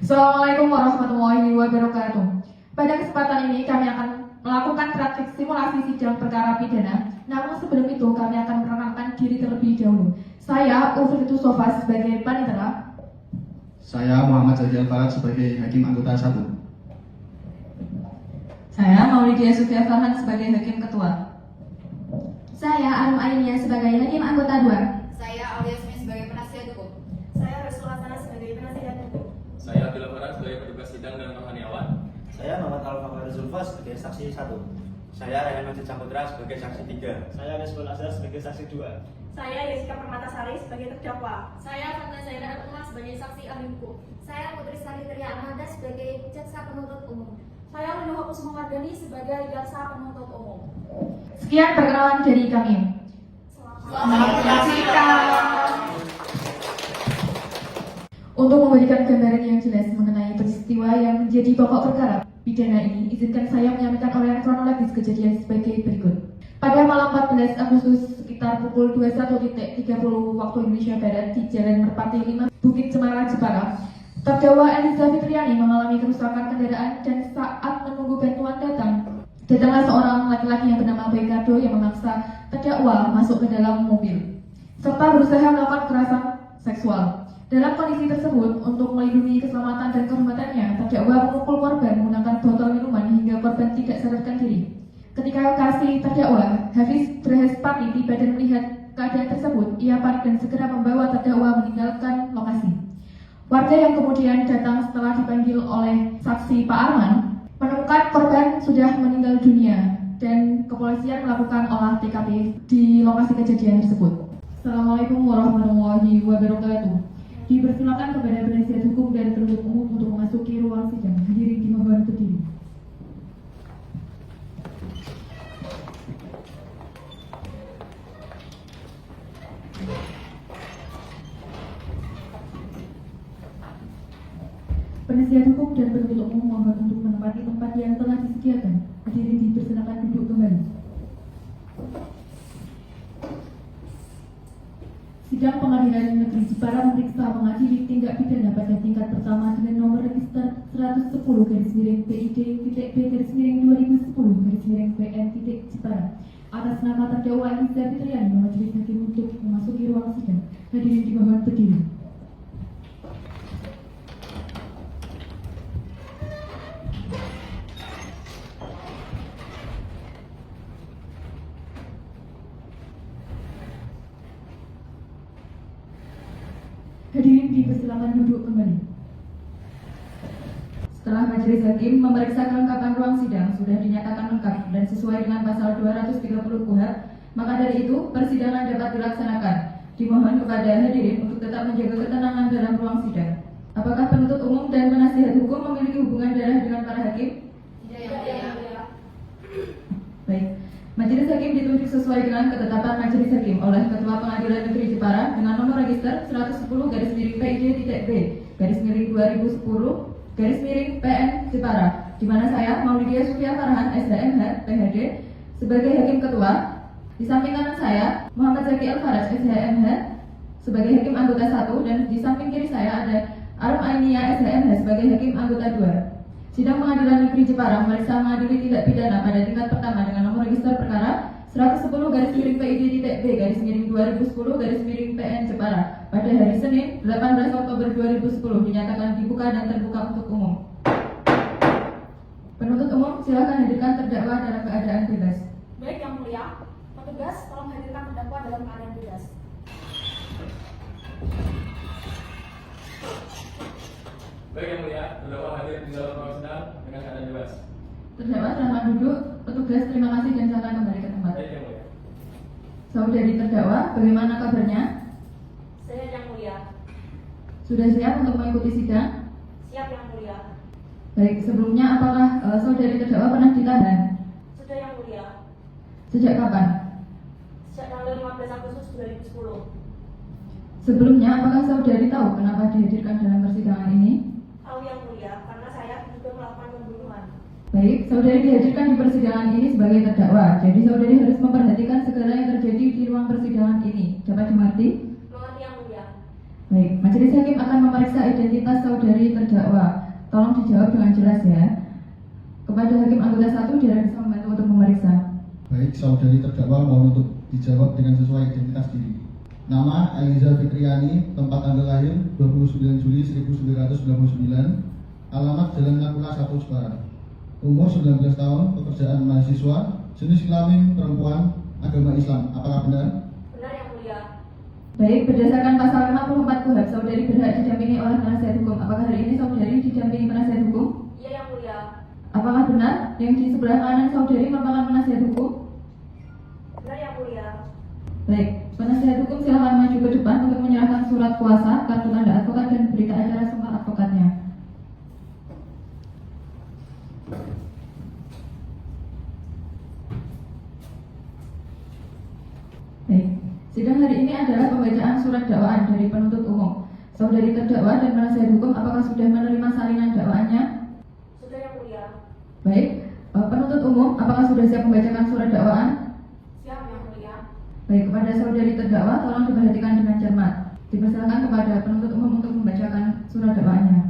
Assalamualaikum warahmatullahi wabarakatuh. Pada kesempatan ini kami akan melakukan praktik simulasi sidang perkara pidana. Namun sebelum itu kami akan memperkenalkan diri terlebih dahulu. Saya Ufritu Sofa sebagai panitera. Saya Muhammad Zaki Al-Farad sebagai hakim anggota 1. Saya Maulidia Sufia Farhan sebagai hakim ketua. Saya Arum Ainia sebagai hakim anggota 2. Saya Aulia Yasmin sebagai penasihat hukum. Saya Rasul Hasana sebagai penasihat hukum. Saya Abdul Farad sebagai petugas sidang dan rohaniawan. Saya Muhammad Al-Fakhr Zulfa sebagai saksi 1. Saya Rayhan Majid Saputra sebagai saksi 3. Saya Nisbul Azhar sebagai saksi 2. Saya Yesika Permatasari sebagai terdakwa. Saya Fatna Zainal Umar sebagai saksi ahli hukum. Saya Putri Sari Tria Amanda sebagai jaksa penuntut umum. Saya Luluh Kusuma Mardani sebagai jaksa penuntut umum. Sekian perkenalan dari kami. Selamat menyaksikan. Untuk memberikan gambaran yang jelas mengenai peristiwa yang menjadi pokok perkara pidana ini, izinkan saya menyampaikan uraian kronologis kejadian sebagai berikut. Pada malam 14 Agustus sekitar pukul 21.30 waktu Indonesia Barat di Jalan Merpati 5, Bukit Cemara, Jepara, terdakwa Eliza Fitriani mengalami kerusakan kendaraan dan saat menunggu bantuan datanglah seorang laki-laki yang bernama Bekado yang memaksa terdakwa masuk ke dalam mobil serta berusaha melakukan kekerasan seksual. Dalam kondisi tersebut, untuk melindungi keselamatan dan kehormatannya, terdakwa memukul korban menggunakan botol minuman hingga korban tidak sadarkan diri. Ketika kasih terdakwa, Hafiz Brahespati tiba dan melihat keadaan tersebut, ia panik dan segera membawa terdakwa meninggalkan lokasi. Warga yang kemudian datang setelah dipanggil oleh saksi Pak Arman, menemukan korban sudah meninggal dunia dan kepolisian melakukan olah TKP di lokasi kejadian tersebut. Assalamualaikum warahmatullahi wabarakatuh. Dipersilakan kepada penasihat hukum dan penuntut umum untuk memasuki ruang sidang. Hadirin dimohon berdiri. Penasihat hukum dan penuntut umum mohon untuk menempati tempat yang telah disediakan. Hadirin dipersilakan duduk kembali. Sidang Pengadilan Negeri Jepara memeriksa mengadili tindak pidana pada tingkat pertama dengan nomor register 110/PID-PID-2010/PN atas nama terdakwa Eliza Fitriani. Majelis hakim untuk memasuki ruang sidang. Hadirin dimohon berdiri. Hadirin dipersilakan duduk kembali. Setelah majelis hakim memeriksa kelengkapan ruang sidang sudah dinyatakan lengkap dan sesuai dengan pasal 230 KUHP, maka dari itu persidangan dapat dilaksanakan. Dimohon kepada hadirin untuk tetap menjaga ketenangan dalam ruang sidang. Apakah penuntut umum dan penasihat hukum memiliki hubungan darah dengan para hakim? Tidak. Baik. Majelis hakim ditunjuk sesuai dengan ketetapan majelis hakim oleh Ketua Pengadilan Negeri Jepara dengan nomor register 110/PID-PID-2010/PN Jepara, di mana saya Maulidia Sufia Farhan SHMH PhD sebagai hakim ketua. Di samping kanan saya Muhammad Zaki Al-Farad SHMH sebagai hakim anggota 1 dan di samping kiri saya ada Arum Ainia SHMH sebagai hakim anggota 2. Sidang Pengadilan Negeri Jepara memeriksa mengadili tindak pidana pada tingkat pertama dengan nomor register perkara 110/PID-2010/PN Jepara pada hari Senin 18 Oktober 2010 dinyatakan dibuka dan terbuka untuk umum. Penuntut umum silakan hadirkan terdakwa dalam keadaan bebas. Baik yang mulia, petugas tolong hadirkan terdakwa dalam keadaan bebas. Baik yang mulia, terdakwa hadir di dalam ruang sidang dengan keadaan bebas. Terdakwa selamat duduk. Petugas terima kasih dan silakan kembali ke tempat. Baik yang mulia. Saudari terdakwa, bagaimana kabarnya? Saya yang mulia. Sudah siap untuk mengikuti sidang? Siap yang mulia. Baik, sebelumnya apakah saudari terdakwa pernah ditahan? Sudah yang mulia. Sejak kapan? Sejak tanggal 15 Agustus 2010. Sebelumnya apakah saudari tahu kenapa dihadirkan dalam persidangan ini? Tahu yang mulia, karena saya diduga melakukan pembunuhan. Baik, saudari dihadirkan di persidangan ini sebagai terdakwa. Jadi saudari harus memperhatikan segala yang terjadi di ruang persidangan ini. Dapat dimengerti? Mengerti yang mulia. Baik, majelis hakim akan memeriksa identitas saudari terdakwa. Tolong dijawab dengan jelas ya. Kepada hakim anggota 1, Dara bisa membantu untuk memeriksa. Baik, saudari terdakwa mohon untuk dijawab dengan sesuai identitas diri. Nama Eliza Fitriani, tempat tanggal lahir 29 Juli 1999, alamat Jalan Nakula 1 Jepara. Umur 19 tahun, pekerjaan mahasiswa, jenis kelamin perempuan, agama Islam. Apakah benar? Benar yang mulia. Baik, berdasarkan pasal 64 KUHP, saudari berhak didampingi oleh penasihat hukum. Apakah hari ini saudari didampingi penasihat hukum? Iya yang mulia. Apakah benar yang di sebelah kanan saudari merupakan penasihat hukum? Benar yang mulia. Baik, penasihat hukum silakan maju ke depan untuk menyerahkan surat kuasa, kartu tanda advokat, dan berita acara sumpah advokatnya. Baik, sidang hari ini adalah pembacaan surat dakwaan dari penuntut umum. Saudari terdakwa dan penasihat hukum apakah sudah menerima salinan dakwaannya? Sudah yang mulia. Baik, penuntut umum apakah sudah siap membacakan surat dakwaan? Siap yang mulia. Baik, kepada saudari terdakwa tolong diperhatikan dengan cermat. Dipersilakan kepada penuntut umum untuk membacakan surat dakwaannya.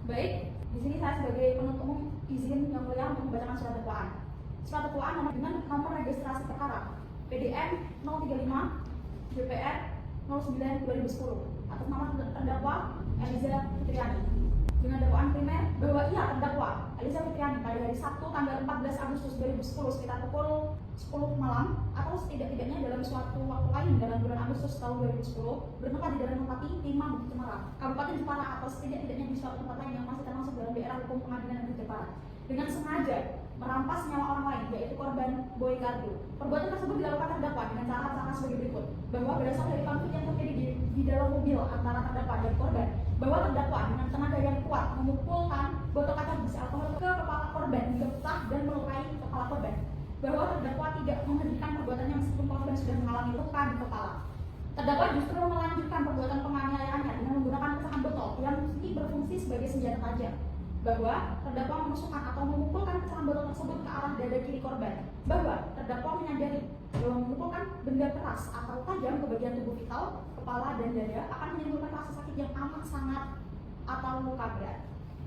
Baik, di sini saya sebagai penuntut umum izin yang mulia untuk membacakan surat dakwaan. Surat dakwaan dengan nomor registrasi perkara PDN 035 JPR 09 2010 atas nama terdakwa Eliza Fitriani dengan dakwaan primer bahwa ia terdakwa Eliza Fitriani pada hari Sabtu tanggal 14 Agustus 2010 sekitar pukul 10 malam atau setidak-tidaknya dalam suatu waktu lain dalam bulan Agustus tahun 2010 bertempat di Jalan Mempati 5 Bukit Cemara, Kabupaten Jepara atau setidak-tidaknya di suatu tempat lain yang masih termasuk dalam daerah hukum Pengadilan Negeri Jepara dengan sengaja merampas nyawa orang lain yaitu korban Boy Kardo. Perbuatan tersebut dilakukan terdakwa dengan cara sebagai berikut: bahwa berdasar dari konflik yang terjadi di dalam mobil antara terdakwa dan korban, bahwa terdakwa dengan tenaga yang kuat memukulkan botol kaca berisi alkohol ke kepala korban hingga pecah dan melukai kepala korban, bahwa terdakwa tidak menghentikan perbuatannya meskipun korban sudah mengalami luka di kepala. Terdakwa justru melanjutkan perbuatan penganiayaannya dengan menggunakan pecahan botol yang berfungsi sebagai senjata tajam, bahwa terdakwa menusukkan atau memukulkan pecahan botol tersebut ke arah dada kiri korban, bahwa terdakwa menyadari bahwa memukulkan benda keras atau tajam ke bagian tubuh vital, kepala dan dada akan menimbulkan rasa sakit yang amat sangat atau luka berat,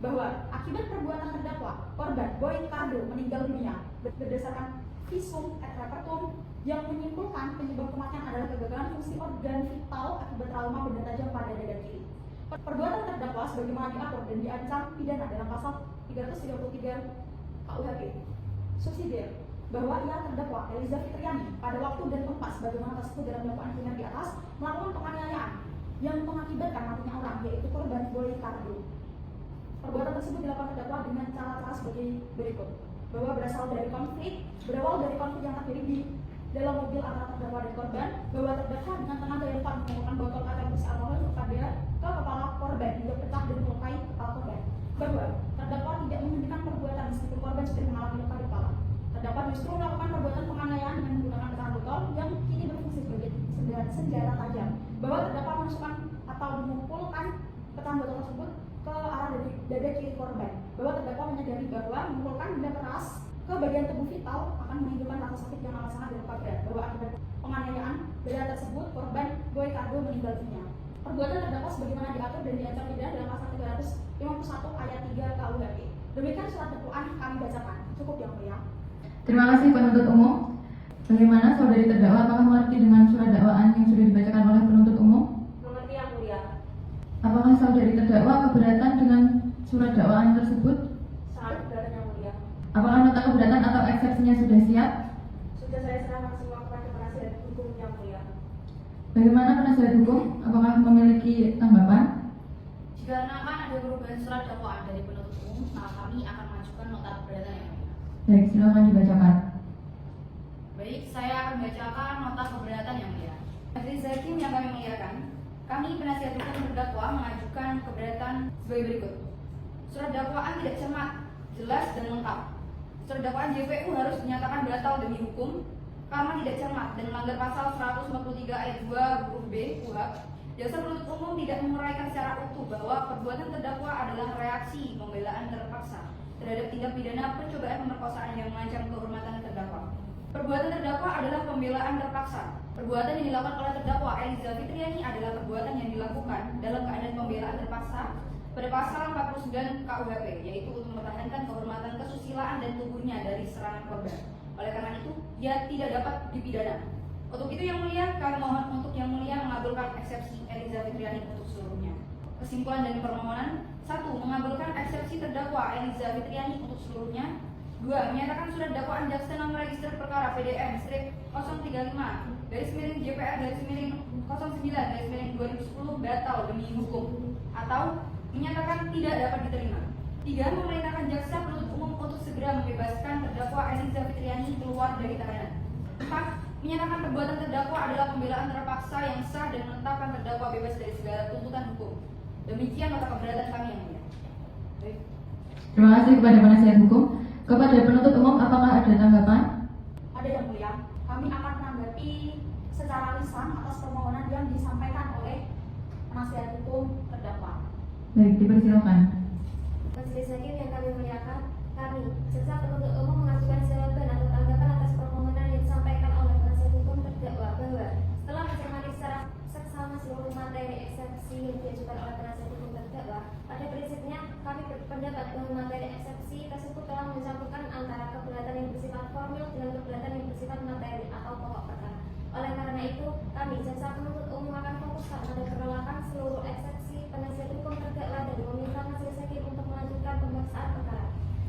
bahwa akibat perbuatan terdakwa korban Boy Kardo meninggal dunia berdasarkan visum et repertum yang menyimpulkan penyebab kematian adalah kegagalan fungsi organ vital akibat trauma benda tajam pada dada kiri. Perbuatan terdakwa sebagaimana diatur dan diancam pidana dalam pasal 333 KUHP subsidiar, bahwa ia terdakwa Eliza Fitriani pada waktu dan tempat sebagaimana tersebut dalam dakwaan primer di atas melakukan penganiayaan yang mengakibatkan matinya orang yaitu korban Boy Kardo. Perbuatan tersebut dilakukan terdakwa dengan cara-cara sebagai berikut: bahwa berawal dari konflik yang terjadi di dalam mobil antara terdakwa dan korban, bahwa terdakwa dengan tenaga yang kuat menemukan botol kaca berisi alkohol ke kepala korban hingga pecah dan melukai kepala korban, bahwa terdakwa tidak menghentikan perbuatan meskipun korban sudah mengalami luka di kepala. Terdakwa justru melakukan perbuatan penganiayaan dengan menggunakan pecahan botol yang kini berfungsi sebagai senjata tajam, bahwa terdakwa menusukkan atau memukulkan pecahan botol tersebut ke arah dada kiri korban, bahwa terdakwa menyadari bahwa memukulkan benda keras ke bagian tubuh vital akan menimbulkan rasa sakit yang amat sangat dan luka berat, bahwa akibat penganiayaan benda tersebut korban Boy Kardo meninggal dunia. Perbuatan terdakwa sebagaimana diatur dan diancam pidana dalam pasal 351 ayat 3 KUHP. Demikian surat dakwaan kami bacakan. Cukup yang mulia. Terima kasih penuntut umum. Bagaimana saudari terdakwa, apakah mengerti dengan surat dakwaan yang sudah dibacakan oleh penuntut umum? Mengerti yang mulia. Apakah saudari terdakwa keberatan dengan surat dakwaan tersebut? Sangat keberatan yang mulia. Apakah nota keberatan atau eksepsinya sudah siap? Sudah saya serahkan semua kepada penasihat hukum yang mulia. Bagaimana penasihat hukum? Apakah memiliki tanggapan? Jika akan ada perubahan surat dakwaan dari penuntut umum, maka kami akan mengajukan nota keberatan yang mulia. Baik, silakan dibacakan. Baik, saya akan bacakan nota keberatan yang mulia. Majelis hakim yang kami muliakan, kami penasihat hukum terdakwa mengajukan keberatan sebagai berikut. Surat dakwaan tidak cermat, jelas dan lengkap. Surat dakwaan JPU harus dinyatakan batal demi hukum karena tidak cermat dan melanggar pasal 153 ayat 2 huruf B KUHP. Jaksa penuntut umum tidak menguraikan secara utuh bahwa perbuatan terdakwa adalah reaksi pembelaan terpaksa terhadap tindak pidana percobaan pemerkosaan yang mengancam kehormatan terdakwa. Perbuatan terdakwa adalah pembelaan terpaksa Perbuatan yang dilakukan oleh terdakwa Eliza Fitriani adalah perbuatan yang dilakukan dalam keadaan pembelaan terpaksa pada pasal 49 KUHP, yaitu untuk mempertahankan kehormatan kesusilaan dan tubuhnya dari serangan korban. Oleh karena itu, ia tidak dapat dipidana. Untuk itu yang mulia, kami mohon untuk yang mulia mengabulkan eksepsi Eliza Fitriani untuk seluruhnya. Kesimpulan dari permohonan: 1. Mengabulkan eksepsi terdakwa Eliza Fitriani untuk seluruhnya. 2. Menyatakan surat dakwaan jaksa nomor register perkara PDM-035/JPR-09/2010 batal demi hukum atau menyatakan tidak dapat diterima. 3. Memerintahkan jaksa penuntut umum untuk segera membebaskan terdakwa Eliza Fitriani keluar dari tahanan. 4. Menyatakan perbuatan terdakwa adalah pembelaan terpaksa yang sah dan menetapkan terdakwa bebas dari segala tuntutan hukum. Demikian nota keberatan kami yang mulia. Baik. Terima kasih kepada penasihat hukum. Kepada penuntut umum, apakah ada tanggapan? Ada yang mulia, kami akan menanggapi secara lisan atas permohonan yang disampaikan oleh penasihat hukum terdakwa. Baik, dipersilakan. Majelis Hakim yang kami muliakan, kami, jaksa penuntut umum mengajukan jawaban atau tanggapan atas permohonan yang disampaikan oleh penasihat hukum terdakwa bahwa setelah mencermati secara seksama seluruh materi eksepsi yang diajukan oleh penasihat hukum terdakwa, pada prinsipnya kami berpendapat bahwa materi eksepsi tersebut telah mencampurkan antara keberatan yang bersifat formil dengan keberatan yang bersifat materi atau pokok perkara. Oleh karena itu, kami, jaksa penuntut umum akan fokuskan pada penolakan seluruh eksepsi penasihat hukum terdakwa dan meminta majelis hakim untuk melanjutkan pemeriksaan perkara.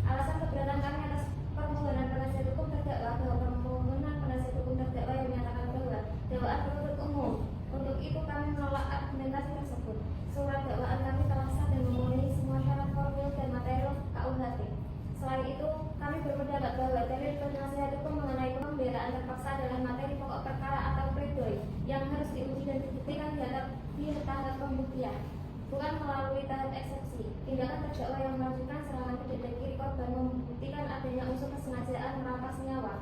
Alasan keberatan kami atas permohonan penasihat hukum terdakwa bahwa permohonan penasihat hukum terdakwa yang menyatakan bahwa dakwaan penuntut umum. Untuk itu kami menolak argumentasi tersebut. Surat dakwaan kami telah sah dan memenuhi semua syarat formil dan material KUHP. Selain itu, kami berpendapat bahwa dalil penasihat hukum mengenai pembelaan terpaksa adalah materi pokok perkara atau pledoi yang harus diuji dan dibuktikan di tahap pembuktian, bukan melalui tahap eksepsi. Tindakan terdakwa yang melanjutkan serangan ke dada kiri korban membuktikan adanya unsur kesengajaan merampas nyawa.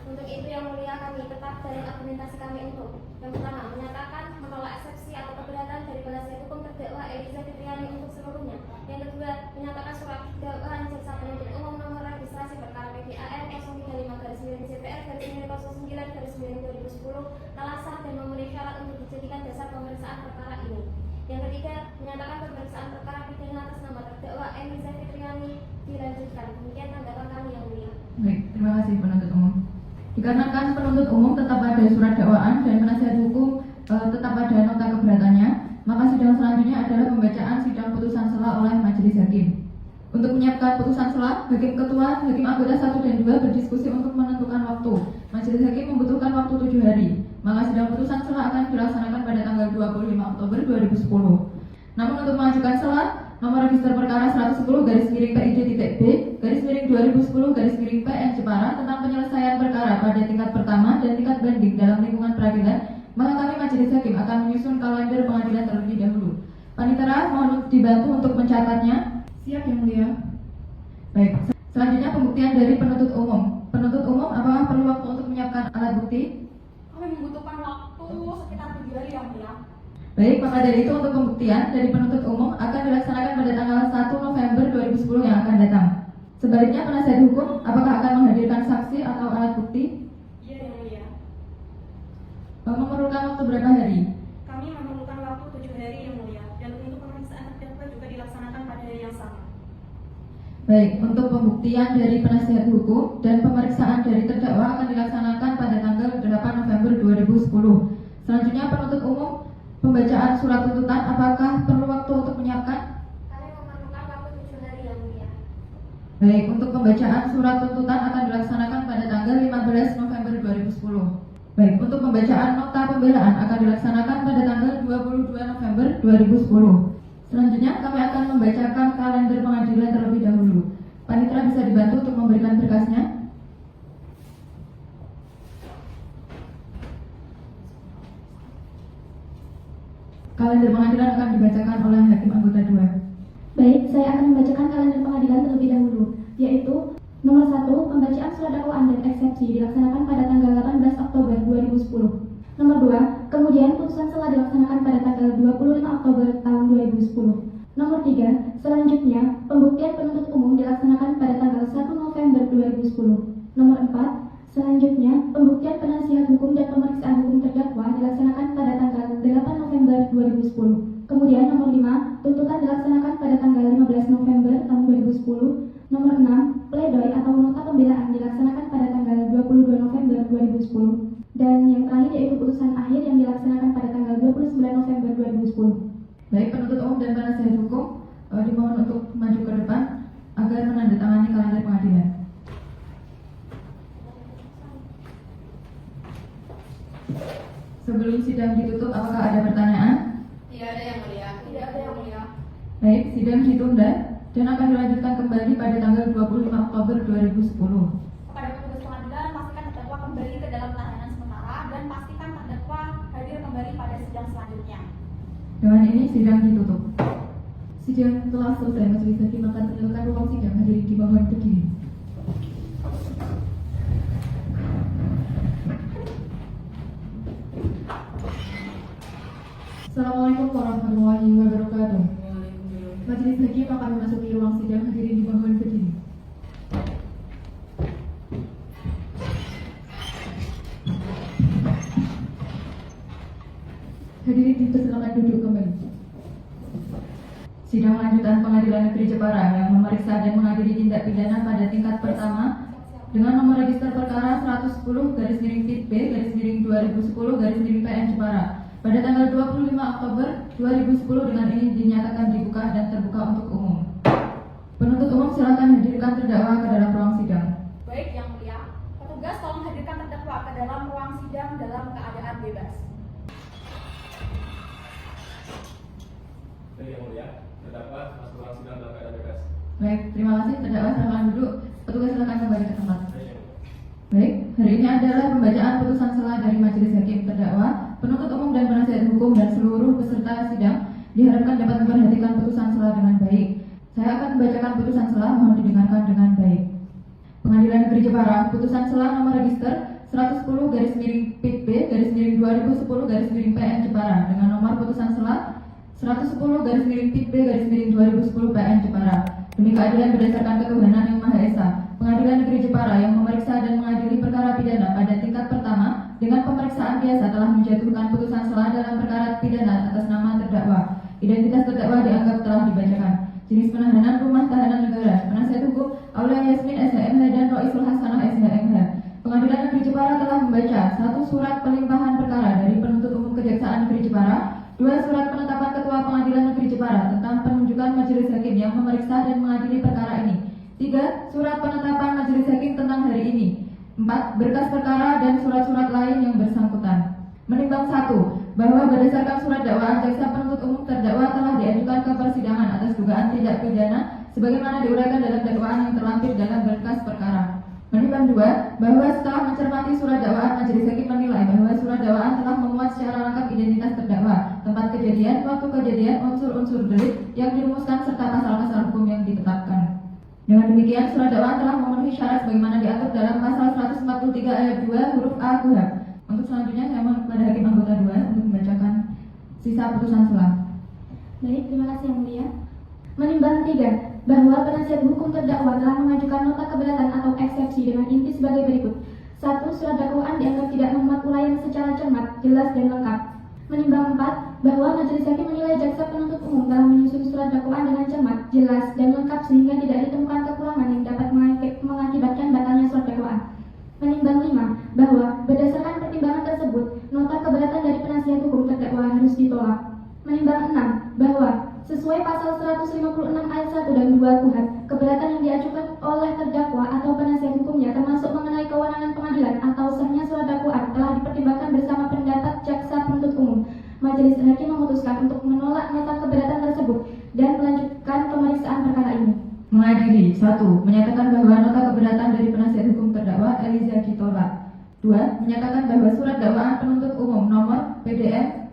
Untuk itu yang mulia, kami tetap dari argumentasi kami untuk yang pertama, menyatakan menolak eksepsi atau keberatan dari penasihat hukum terdakwa Eliza Fitriani untuk seluruhnya. Yang kedua, menyatakan surat dakwaan jaksa penuntut umum nomor registrasi perkara PDAN 035/JPR-09/09/2010 telah sah dan memenuhi syarat untuk dijadikan dasar pemeriksaan perkara ini. Yang ketiga, menyatakan pemeriksaan perkara pidana atas nama terdakwa Eliza Fitriani dilanjutkan. Demikian tanggapan kami yang mulia. Baik, terima kasih penuntut umum. Dikarenakan penuntut umum tetap ada surat dakwaan dan penasihat hukum tetap ada nota keberatannya, maka sidang selanjutnya adalah pembacaan sidang putusan sela oleh majelis hakim. Untuk menyiapkan putusan sela, hakim ketua, hakim anggota 1 dan 2 berdiskusi untuk menentukan waktu. Majelis hakim membutuhkan waktu 7 hari. Maka sidang putusan sela akan dilaksanakan pada tanggal 25 Oktober 2010. Namun untuk mengajukan sela, nomor register perkara 110/PID-B/2010/PN Jepara tentang penyelesaian perkara pada tingkat pertama dan tingkat banding dalam lingkungan peradilan, maka kami majelis hakim akan menyusun kalender pengadilan terlebih dahulu. Panitera mohon dibantu untuk mencatatnya. Siap yang mulia. Baik, selanjutnya pembuktian dari penuntut umum. Penuntut umum, apakah perlu waktu untuk menyiapkan alat bukti? Kami membutuhkan waktu sekitar 7 hari yang mulia. Baik, maka dari itu untuk pembuktian dari penuntut umum akan dilaksanakan pada tanggal 1 November 2010 yang akan datang. Sebaliknya penasihat hukum apakah akan menghadirkan saksi atau alat bukti? Iya yang mulia. Memerlukan waktu berapa hari? Kami memerlukan waktu 7 hari yang mulia, dan untuk pemeriksaan terdakwa juga dilaksanakan pada hari yang sama. Baik, untuk pembuktian dari penasihat hukum dan pemeriksaan dari terdakwa akan dilaksanakan pada tanggal 8 November 2010. Selanjutnya penuntut umum, pembacaan surat tuntutan, apakah perlu waktu untuk menyiapkan? Kami memerlukan waktu 7 hari yang mulia. Baik, untuk pembacaan surat tuntutan akan dilaksanakan pada tanggal 15 November 2010. Baik, untuk pembacaan nota pembelaan akan dilaksanakan pada tanggal 22 November 2010. Selanjutnya kami akan membacakan kalender pengadilan terlebih dahulu. Panitera bisa dibantu untuk memberikan berkasnya. Kalender pengadilan akan dibacakan oleh hakim anggota 2. Baik, saya akan membacakan kalender pengadilan terlebih dahulu, yaitu nomor 1, pembacaan surat dakwaan dan eksepsi dilaksanakan pada tanggal 18 Oktober 2010. Nomor 2, kemudian putusan sela dilaksanakan pada tanggal 25 Oktober tahun 2010. Nomor 3, selanjutnya pembuktian penuntut umum dilaksanakan pada tanggal 1 November 2010. Nomor 4, selanjutnya pembuktian penasihat hukum dan pemeriksaan hukum terdakwa 2010. Nomor 6, pledoi atau nota pembelaan dilaksanakan pada tanggal 22 November 2010. Dan yang terakhir yaitu putusan akhir yang dilaksanakan pada tanggal 29 November 2010. Baik, penuntut umum dan penasihat hukum dimohon untuk maju ke depan agar menandatangani kalender pengadilan. Sebelum sidang ditutup, apakah ada pertanyaan? Tidak ada yang mulia. Tidak ada yang mulia. Baik, sidang ditunda dan akan dilanjutkan kembali pada tanggal 25 Oktober 2010. Kepada petugas pengadilan, pastikan terdakwa kembali ke dalam tahanan sementara dan pastikan terdakwa hadir kembali pada sidang selanjutnya. Dengan ini sidang ditutup. Sidang telah selesai. Majelis hakim akan meninggalkan ruang sidang. Hadirin dimohon berdiri. Assalamualaikum warahmatullahi wabarakatuh. Majelis hakim akan memasuki ruang sidang. Hadirin dimohon berdiri. Hadirin dipersilakan duduk kembali. Sidang lanjutan Pengadilan Negeri Jepara yang memeriksa dan mengadili tindak pidana pada tingkat pertama dengan nomor register perkara 110/PIT/2010/PN Jepara pada tanggal 25 Oktober 2010 dengan ini dinyatakan dibuka dan terbuka untuk umum. Penuntut umum silakan hadirkan terdakwa ke dalam ruang sidang. Baik, yang mulia. Petugas tolong hadirkan terdakwa ke dalam ruang sidang dalam keadaan bebas. Baik yang mulia, terdakwa masuk ruang sidang dalam keadaan bebas. Baik, terima kasih. Terdakwa silakan duduk. Petugas silakan kembali ke tempat. Baik yang mulia. Baik, hari ini adalah pembacaan putusan sela dari majelis hakim. Terdakwa, penuntut umum dan penasihat hukum dan seluruh peserta sidang diharapkan dapat memperhatikan putusan sela dengan baik. Saya akan membacakan putusan sela, mohon didengarkan dengan baik. Pengadilan Negeri Jepara, putusan sela nomor register 110/PIT/2010/PN Jepara dengan nomor putusan sela 110/PIT/2010/PN Jepara. Demi keadilan berdasarkan ketuhanan yang Maha Esa, Pengadilan Negeri Jepara yang memeriksa dan mengadili perkara pidana pada tingkat pertama dengan pemeriksaan biasa telah menjatuhkan putusan sela dalam perkara pidana atas nama terdakwa. Identitas terdakwa dianggap telah dibacakan. Jenis penahanan rumah tahanan negara. Penasihat hukum Aulia Yasmin SHMH dan Roisul Hasanah SHMH. Pengadilan Negeri Jepara telah membaca 1 surat pelimpahan perkara dari penuntut umum Kejaksaan Negeri Jepara, 2 surat penetapan Ketua Pengadilan Negeri Jepara tentang penunjukan majelis hakim yang memeriksa dan mengadili perkara ini, 3 surat penetapan majelis hakim tentang hari ini, 4 berkas perkara dan surat-surat lain yang bersangkutan. Menimbang 1 bahwa berdasarkan surat dakwaan jaksa penuntut umum terdakwa telah diajukan ke persidangan atas dugaan tindak pidana sebagaimana diuraikan dalam dakwaan yang terlampir dalam berkas perkara. Menimbang 2 bahwa setelah mencermati surat dakwaan, majelis hakim menilai bahwa surat dakwaan telah memuat secara lengkap identitas terdakwa, tempat kejadian, waktu kejadian, unsur-unsur delik yang dirumuskan serta pasal-pasal hukum yang ditetapkan. Dengan demikian, surat dakwaan telah memenuhi syarat sebagaimana diatur dalam pasal 143 ayat 2 huruf A KUHP. Untuk selanjutnya saya mohon kepada hakim anggota 2 untuk membacakan sisa putusan sela. Baik, terima kasih yang mulia. Menimbang 3 bahwa penasihat hukum terdakwa telah mengajukan nota keberatan atau eksepsi dengan inti sebagai berikut. 1. Surat dakwaan dianggap tidak memuat uraian secara cermat, jelas dan lengkap. Menimbang 4 bahwa majelis hakim menilai jaksa penuntut umum telah menyusun surat dakwaan dengan cermat, jelas dan lengkap sehingga tidak ditemukan kekurangan yang dapat mengakibatkan batalnya surat dakwaan. Menimbang 5 bahwa berdasarkan pertimbangan tersebut, nota keberatan dari penasihat hukum terdakwa harus ditolak. Menimbang 6 bahwa sesuai pasal 156 ayat 1 dan 2 KUHP, keberatan yang diajukan oleh terdakwa atau penasihat hukumnya termasuk mengenai kewenangan pengadilan atau sahnya surat dakwaan telah dipertimbangkan bersama pendapat jaksa penuntut umum. Majelis hakim memutuskan untuk menolak nota keberatan tersebut dan melanjutkan pemeriksaan perkara ini. Mengadili 1. Menyatakan bahwa nota keberatan dari penasihat hukum terdakwa Eliza ditolak. 2. Menyatakan bahwa surat dakwaan penuntut umum nomor PDM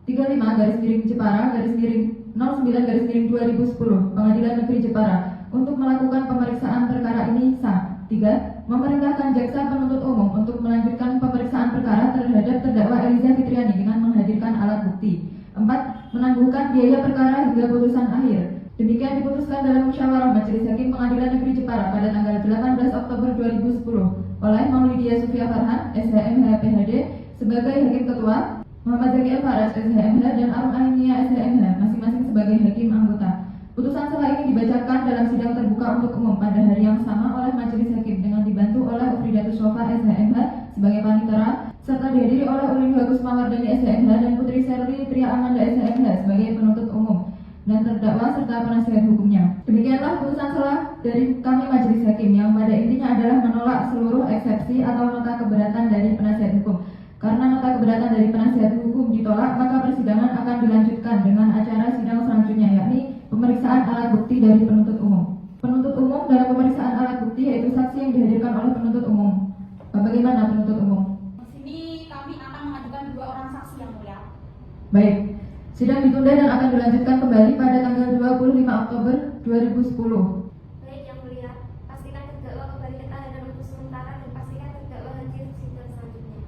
35-Jepara-09-2010 Pengadilan Negeri Jepara untuk melakukan pemeriksaan perkara ini sah. 3. Memerintahkan jaksa penuntut umum untuk melanjutkan pemeriksaan perkara terhadap terdakwa Eliza Fitriani dengan menghadirkan alat bukti. 4. Menangguhkan biaya perkara hingga putusan akhir. Demikian diputuskan dalam musyawarah Majelis Hakim Pengadilan Negeri Jepara pada tanggal 18 Oktober 2010 oleh Maulidia Sufia Farhan, SHMH PhD sebagai Hakim Ketua, Muhammad Zaki Al-Faraj, SHMH, dan Arum Ainia, SHMH, masing-masing sebagai Hakim Anggota. Putusan selah ini dibacakan dalam sidang terbuka untuk umum pada hari yang sama oleh Majelis Hakim dengan dibantu oleh Ufridatus Shofa SHMH sebagai panitera serta dihadiri oleh Ulin Bagus Mawardani SHMH dan Putri Serli Tria Amanda SHMH sebagai penuntut umum dan terdakwa serta penasihat hukumnya. Demikianlah putusan selah dari kami Majelis Hakim yang pada intinya adalah menolak seluruh eksepsi atau nota keberatan dari penasihat hukum. Karena nota keberatan dari penasihat hukum ditolak, maka persidangan akan dilanjutkan dengan acara sidang selanjutnya, yakni pemeriksaan alat bukti dari penuntut umum. Penuntut umum dalam pemeriksaan alat bukti yaitu saksi yang dihadirkan oleh penuntut umum. Bagaimana penuntut umum? Di sini kami akan mengajukan 2 orang saksi yang mulia. Baik, sidang ditunda dan akan dilanjutkan kembali pada tanggal 25 Oktober 2010. Baik yang mulia, pastikan terdakwa kembali ke tahanan untuk sementara dan pastikan terdakwa hadir sidang selanjutnya.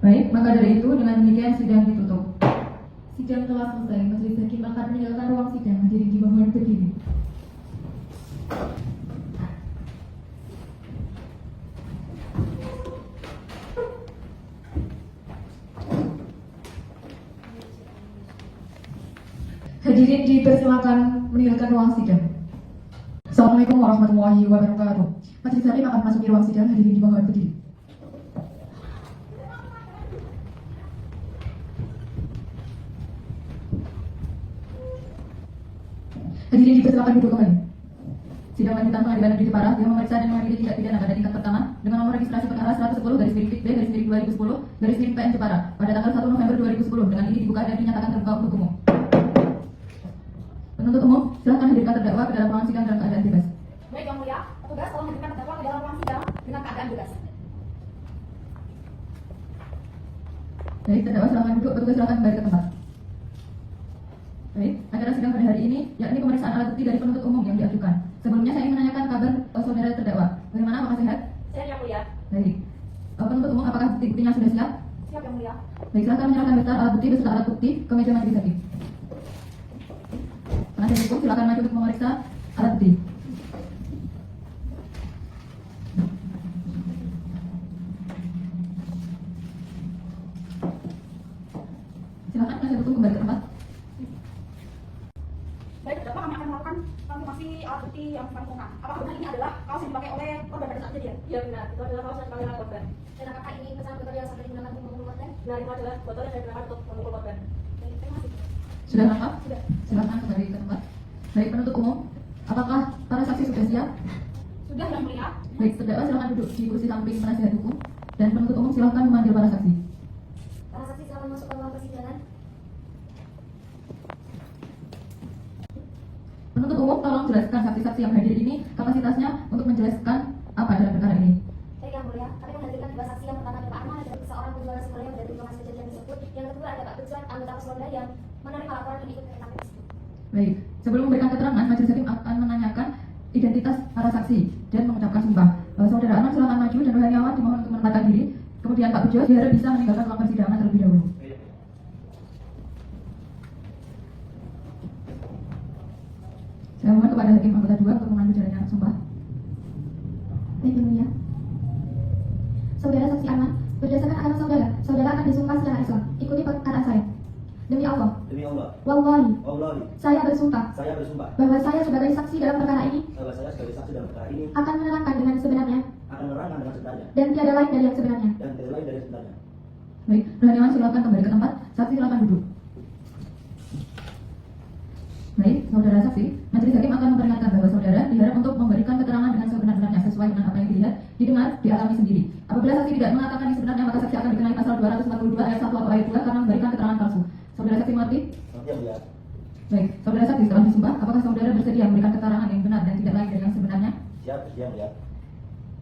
Baik, maka dari itu dengan demikian sidang ditutup. Sidang telah selesai. Majelis Hakim akan meninggalkan ruang sidang. Hadirin dimohon berdiri. Hadirin dipersilakan meninggalkan ruang sidang. Assalamualaikum warahmatullahi wabarakatuh. Majelis Hakim akan memasuki ruang sidang. Hadirin dimohon berdiri. Hadirin dipersilakan duduk kembali. Sidang lanjutan Pengadilan Negeri Jepara yang memeriksa dan mengadili tindak pidana pada tingkat pertama dengan nomor registrasi perkara 110/B/2010/PN Jepara pada tanggal 1 November 2010 dengan ini dibuka dan dinyatakan terbuka untuk umum. Penuntut umum, silakan hadirkan terdakwa ke dalam ruang sidang dalam keadaan bebas. Baik yang mulia, petugas tolong hadirkan terdakwa ke dalam ruang sidang dengan keadaan bebas. Baik, terdakwa silakan duduk, petugas silakan kembali ke tempat. Baik, acara sidang pada hari ini yakni pemeriksaan alat bukti dari penuntut umum yang diajukan. Sebelumnya saya ingin menanyakan kabar saudara terdakwa. Bagaimana, apakah sehat? Sehat yang mulia. Baik. Penuntut umum, apakah bukti-buktinya sudah siap? Siap yang mulia. Baik, silakan menyerahkan daftar alat bukti beserta alat bukti ke meja majelis hakim. Penasihat hukum silakan maju untuk memeriksa alat bukti. Silakan penasihat hukum kembali ke tempat. Baik terdakwa, kami akan melakukan konfirmasi alat bukti yang kami temukan. Apakah benar ini adalah kaos yang dipakai oleh korban pada saat kejadian? Iya benar, itu adalah kaos yang dipakai oleh korban. Dan apakah ini pecahan botol yang sampai digunakan untuk memukul korban? Benar, itu adalah botol yang digunakan untuk memukul korban. Baik, terima kasih. Sudah lengkap? Sudah. Silakan kembali ke tempat. Baik, penuntut umum, apakah para saksi sudah siap? Sudah yang mulia. Baik, terdakwa silakan duduk di kursi samping penasihat hukum dan penuntut umum silakan memanggil para saksi. Para saksi silakan masuk ke ruang persidangan. Penuntut umum, tolong jelaskan saksi-saksi yang hadir ini kapasitasnya untuk menjelaskan apa dalam perkara ini. Baik yang mulia, kami menghadirkan 2 saksi. Yang pertama adalah Pak Arman, adalah seorang penjual sekolah yang mendapat informasi kejadian tersebut. Yang kedua ada Pak Bejuan, anggota Poswanda yang menerima laporan dan ikut ke TKP tersebut. Baik, sebelum memberikan keterangan, majelis hakim akan menanyakan identitas para saksi dan mengucapkan sumpah. Saudara Arman silakan maju dan Rohaniawan dimohon untuk menempatkan diri. Kemudian Pak Bejo diharap bisa meninggalkan ruang persidangan terlebih dahulu. Saya mohon kepada hakim anggota 2 untuk memandu jalannya sumpah. Baik yang mulia. Saudara saksi Arman, berdasarkan agama saudara, saudara akan disumpah secara Islam. Ikuti perkataan saya. Demi Allah, Demi Allah, wallahi, Wallahi, saya bersumpah saya bersumpah bahwa saya sebagai saksi dalam perkara ini bahwa saya sebagai saksi dalam perkara ini akan menerangkan dengan sebenarnya akan menerangkan dengan sebenarnya dan tiada lain dari yang sebenarnya. dan tidak lain dari sebenarnya. Baik, Rohaniawan silakan kembali ke tempat. Saksi silakan duduk. Baik, saudara saksi, majelis hakim akan memperingatkan bahwa saudara diharap untuk memberikan keterangan dengan sebenar-benarnya sesuai dengan apa yang dilihat, didengar, dialami sendiri. Apabila saksi tidak mengatakan yang sebenarnya, maka saksi akan dikenai pasal 242 ayat 1 atau ayat 2 karena memberikan keterangan palsu. Saudara saksi mengerti? Nanti yang mulia, Baik, saudara saksi setelah disumpah, apakah saudara bersedia memberikan keterangan yang benar dan tidak lain dari yang sebenarnya? siap, yang mulia.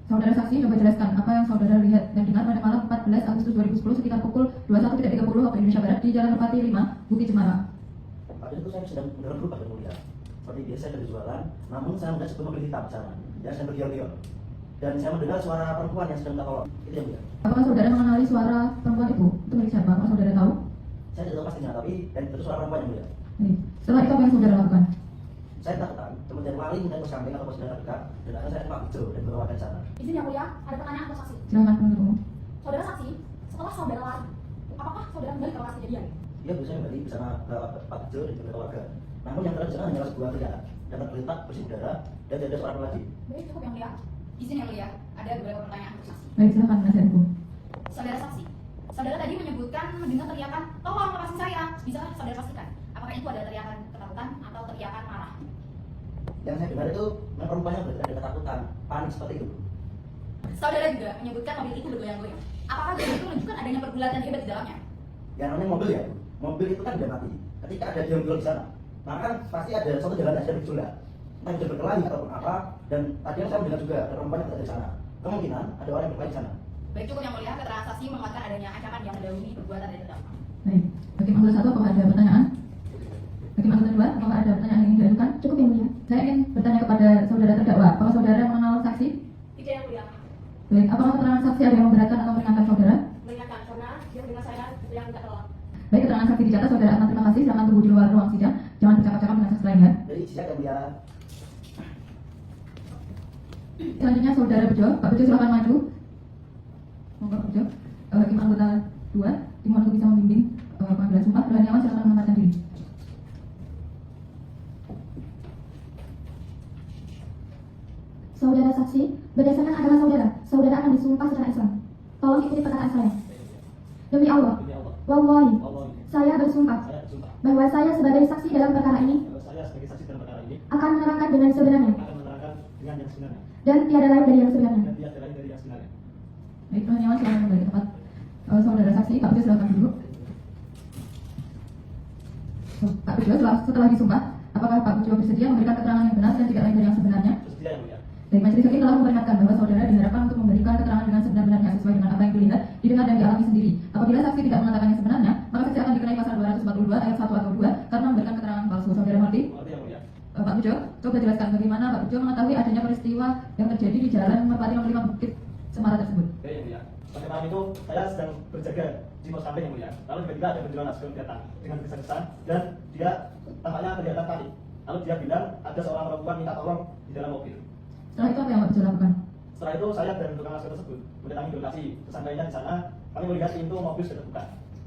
Saudara saksi coba jelaskan apa yang saudara lihat dan dengar pada malam 14 Agustus 2010 sekitar pukul 21.30 waktu Indonesia Barat di Jalan Merpati 5, Bukit Cemara. Pada itu saya sedang mendalam grup yang mulia. Seperti biasa saya berjualan, namun saya melihat sebuah mobil hitam di sana yang sedang bergior-gior. Dan saya mendengar suara perempuan yang sedang minta tolong. Itu yang mulia. Apakah saudara mengenali suara perempuan itu? Itu milik siapa? Apakah saudara tahu? Saya tidak tahu pastinya, tapi dan itu suara perempuan yang mulia. Baik. Setelah itu apa yang saudara lakukan? Saya takutan, kemudian maling dan pos kambing atau pos jalan dekat, dan akhirnya saya Pak Bejo dan bawa ke sana. Izin yang mulia, ada pertanyaan untuk saksi. Silakan penuntut umum. Saudara saksi, setelah saudara lari, apakah saudara kembali ke lokasi kejadian? Dia berusaha kembali bersama Pak Bejo dan juga keluarga. Namun yang terjadi di sana hanyalah sebuah pria. dan tergeletak bersih udara dan tidak ada suara apa lagi. Baik, cukup yang mulia. Izin yang mulia, ada beberapa pertanyaan untuk saksi. Baik, silakan penasihat hukum. Saudara saksi, saudara tadi menyebutkan mendengar teriakan, tolong lepasin saya. Bisakah saudara pastikan, apakah itu adalah teriakan ketakutan atau teriakan marah? Yang saya dengar itu memang rupanya ada ketakutan, panik seperti itu. Saudara juga menyebutkan mobil itu bergoyang-goyang. Apakah mobil itu menunjukkan adanya pergulatan hebat di dalamnya? Yang namanya mobil ya, mobil itu kan tidak mati. Ketika ada diam-diam di sana, maka kan pasti ada suatu jalan yang ada bergejolak. Entah itu berkelahi ataupun apa. Dan tadi saya mendengar juga ada perempuan yang berada di sana. Kemungkinan ada orang yang berkelahi di sana. Baik, cukup yang mulia, keterangan saksi menguatkan adanya ancaman yang mendahului perbuatan dari terdakwa. Baik, bagi anggota 1 apakah ada pertanyaan? Bagi anggota 2 apakah ada pertanyaan yang ingin diajukan? Cukup yang mulia. Saya ingin bertanya kepada saudara terdakwa, apakah saudara mengenal saksi? Tidak yang mulia. Baik, apakah keterangan saksi ada yang memberatkan atau meringankan saudara? Meringankan karena dia mendengar saya yang tidak telat. Baik, keterangan saksi dicatat, saudara Adnan, terima kasih. Silakan tunggu di luar ruang sidang. Jangan bercakap-cakap dengan saksi lainnya. Jadi siap yang mulia. Selanjutnya saudara Bejo, Pak Bejo silakan maju. Monggo Pak Bejo. Hakim anggota 2, dimohon untuk bisa membimbing panggilan sumpah. Beraniawan silakan menempatkan diri. Saudara saksi, berdasarkan agama saudara, saudara akan disumpah secara Islam. Tolong ikuti perkataan saya. Demi Allah, Demi Allah. wallahi, Allah. saya bersumpah Saya bersumpah. bahwa saya sebagai saksi dalam perkara ini Kalau saya sebagai saksi dalam perkara ini akan menerangkan dengan sebenarnya akan menerangkan dengan yang sebenarnya dan tiada lain dari yang sebenarnya. dan tidak lain dari yang sebenarnya. Baik, Beraniawan silakan kembali ke tempat. Saudara saksi, Pak Bejo silakan duduk. Pak Bejo, setelah disumpah, apakah Pak Bejo bersedia memberikan keterangan yang benar dan tidak lain dari yang sebenarnya? Bersedia yang mulia. Baik, majelis hakim telah memperingatkan bahwa saudara diharapkan untuk memberikan keterangan dengan sebenar-benarnya sesuai dengan apa yang dilihat, didengar dan dialami sendiri. Apabila saksi tidak mengatakan yang sebenarnya, maka saksi akan dikenai pasal 242 ayat 1 atau 2 karena memberikan keterangan palsu. Saudara mengerti? Mengerti yang mulia. Pak Bejo, coba jelaskan bagaimana Pak Bejo mengetahui adanya peristiwa yang terjadi di Jalan Merpati Nomor 5 Bukit Semarang tersebut. Baik yang mulia. Pada malam itu saya sedang berjaga di pos samping yang mulia. Lalu tiba-tiba ada penjual nasi datang dengan kesan-kesan dan dia tampaknya kelihatan panik. Lalu dia bilang ada seorang perempuan minta tolong di dalam mobil. Setelah itu apa yang Pak Bejo lakukan? Setelah itu saya dan tukang nasi tersebut mendatangi lokasi. Sesampainya di sana kami melihat pintu mobil sudah terbuka.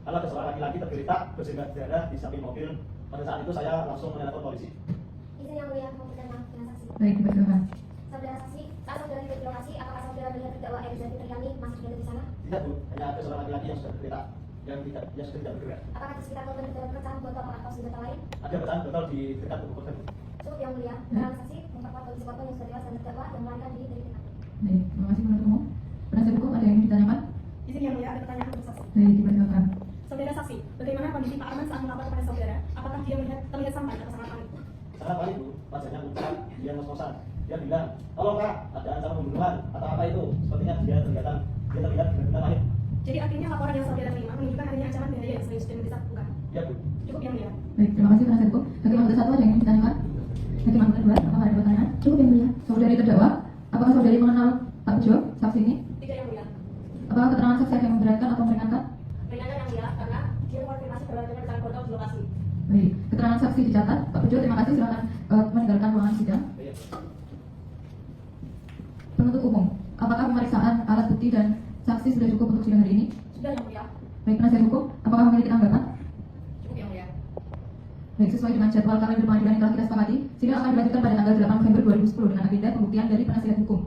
Lalu ada seorang laki-laki tergeletak bersimbah darah di samping mobil. Pada saat itu saya langsung menelpon polisi. Izin yang mulia memberikan maaf dengan saksi. Baik, silakan. Saudara saksi, saat saudara tiba di lokasi, apakah saudara melihat terdakwa Eliza Fitriani masih berada di sana? Tidak bu, hanya ada seorang laki-laki yang sudah tergeletak yang sudah tidak bergerak. Apakah di sekitar korban ada pecahan botol atau senjata lain? Ada pecahan botol di dekat tubuh korban. Cukup yang mulia, keterangan saksi memperkuat kondisi korban yang sudah tewas dan terdakwa yang melarikan diri dari tkp. Baik, terima kasih penuntut umum. Penasihat hukum ada yang ingin ditanyakan? Izin yang mulia, ada pertanyaan untuk saksi. Baik, dipersilakan. Saudara saksi, bagaimana kondisi Pak Arman saat melapor kepada saudara? Apakah dia terlihat sampai atau sangat panik? Sangat panik bu, wajahnya pucat, dia ngos-ngosan. Dia bilang, tolong kak, ada ancaman pembunuhan atau apa itu? Sepertinya dia terlihat benar-benar panik. Jadi artinya laporan yang saudara terima menunjukkan adanya ancaman bahaya yang serius dan mendesak, bukan? Ya bu. Cukup yang mulia. Baik, terima kasih penasihat hukum. Hakim anggota 1 ada yang ingin ditanyakan? Hakim anggota 2, apakah ada pertanyaan? Cukup yang mulia. Saudari terdakwa, apakah saudari mengenal Pak Bejo, saksi ini? Tidak yang mulia. Apakah keterangan saksi ada yang memberatkan atau meringankan? Meringankan yang mulia karena dia mengkonfirmasi bahwa adanya pecahan botol di lokasi. Baik, keterangan saksi dicatat. Pak Bejo, terima kasih. Silakan meninggalkan ruangan sidang. Baik. Penuntut umum, apakah pemeriksaan alat bukti dan saksi sudah cukup untuk sidang hari ini? Sudah yang mulia. Baik, penasihat hukum, apakah memiliki tanggapan? Cukup yang mulia. Baik, sesuai dengan jadwal kalender pengadilan yang telah kita sepakati, sidang akan dilanjutkan pada tanggal 8 November 2010 dengan agenda pembuktian dari penasihat hukum.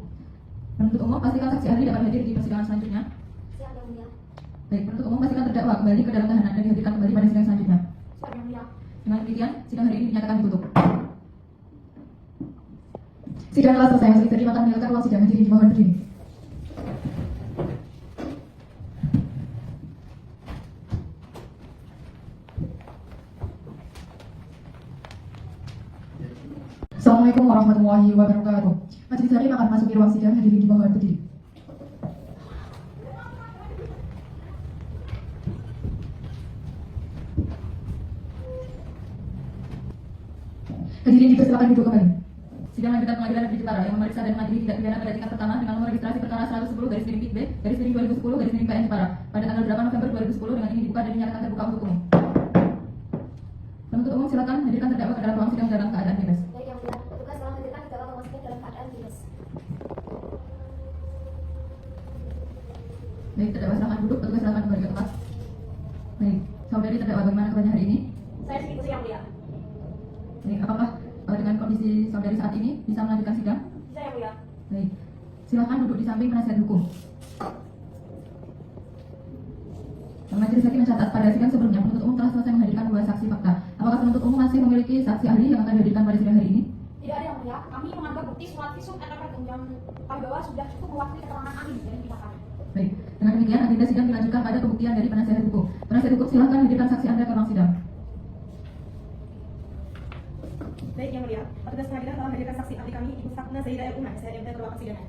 Penuntut umum, pastikan saksi ahli dapat hadir di persidangan selanjutnya. Siap yang mulia. Baik, penuntut umum pastikan terdakwa kembali ke dalam tahanan dan dihadirkan kembali pada sidang selanjutnya. Sudah yang mulia. Dengan demikian, sidang hari ini dinyatakan ditutup. Sidang telah selesai. Majelis hakim akan meninggalkan ruang sidang. Hadirin dimohon berdiri. Assalamualaikum warahmatullahi wabarakatuh. Majelis hakim akan memasuki ruang sidang. Hadirin dimohon berdiri. Hadirin dipersilakan duduk kembali. Sidang lanjutan pengadilan negeri Jepara yang memeriksa dan mengadili tindak pidana pada tingkat pertama dengan nomor registrasi perkara 110/B/2010/PN Jepara pada tanggal 8 November 2010 dengan ini dibuka dan dinyatakan terbuka untuk umum. Penuntut umum silakan hadirkan terdakwa ke dalam ruang sidang dalam keadaan bebas. Baik yang mulia, petugas telah menghadirkan terdakwa Thomas dalam keadaan bebas. Baik, terdakwa silakan duduk. Petugas silakan kembali ke tempat. Baik, saudari terdakwa bagaimana keadaannya hari ini? Saya diskusi yang mulia. Baik, apakah dengan kondisi kondisi saudari saat ini, bisa melanjutkan sidang? Bisa yang mulia. Baik. Silakan duduk di samping penasihat hukum. Majelis Hakim mencatat pada sidang sebelumnya penuntut umum telah selesai menghadirkan 2 saksi fakta. Apakah penuntut umum masih memiliki saksi ahli yang akan dihadirkan pada sidang hari ini? Tidak ada yang mulia. Kami menganggap bukti surat visum et repertum yang kami bawa sudah cukup mewakili keterangan ahli dari pihak kami. Baik. Dengan demikian agenda sidang dilanjutkan pada pembuktian dari penasihat hukum. Penasihat hukum silakan hadirkan saksi Anda ke ruang sidang. Baik yang mulia, petugas pengadilan telah menghadirkan saksi ahli kami Ibu Fatna Zaidah El Unai. Saya minta ke ruang persidangan.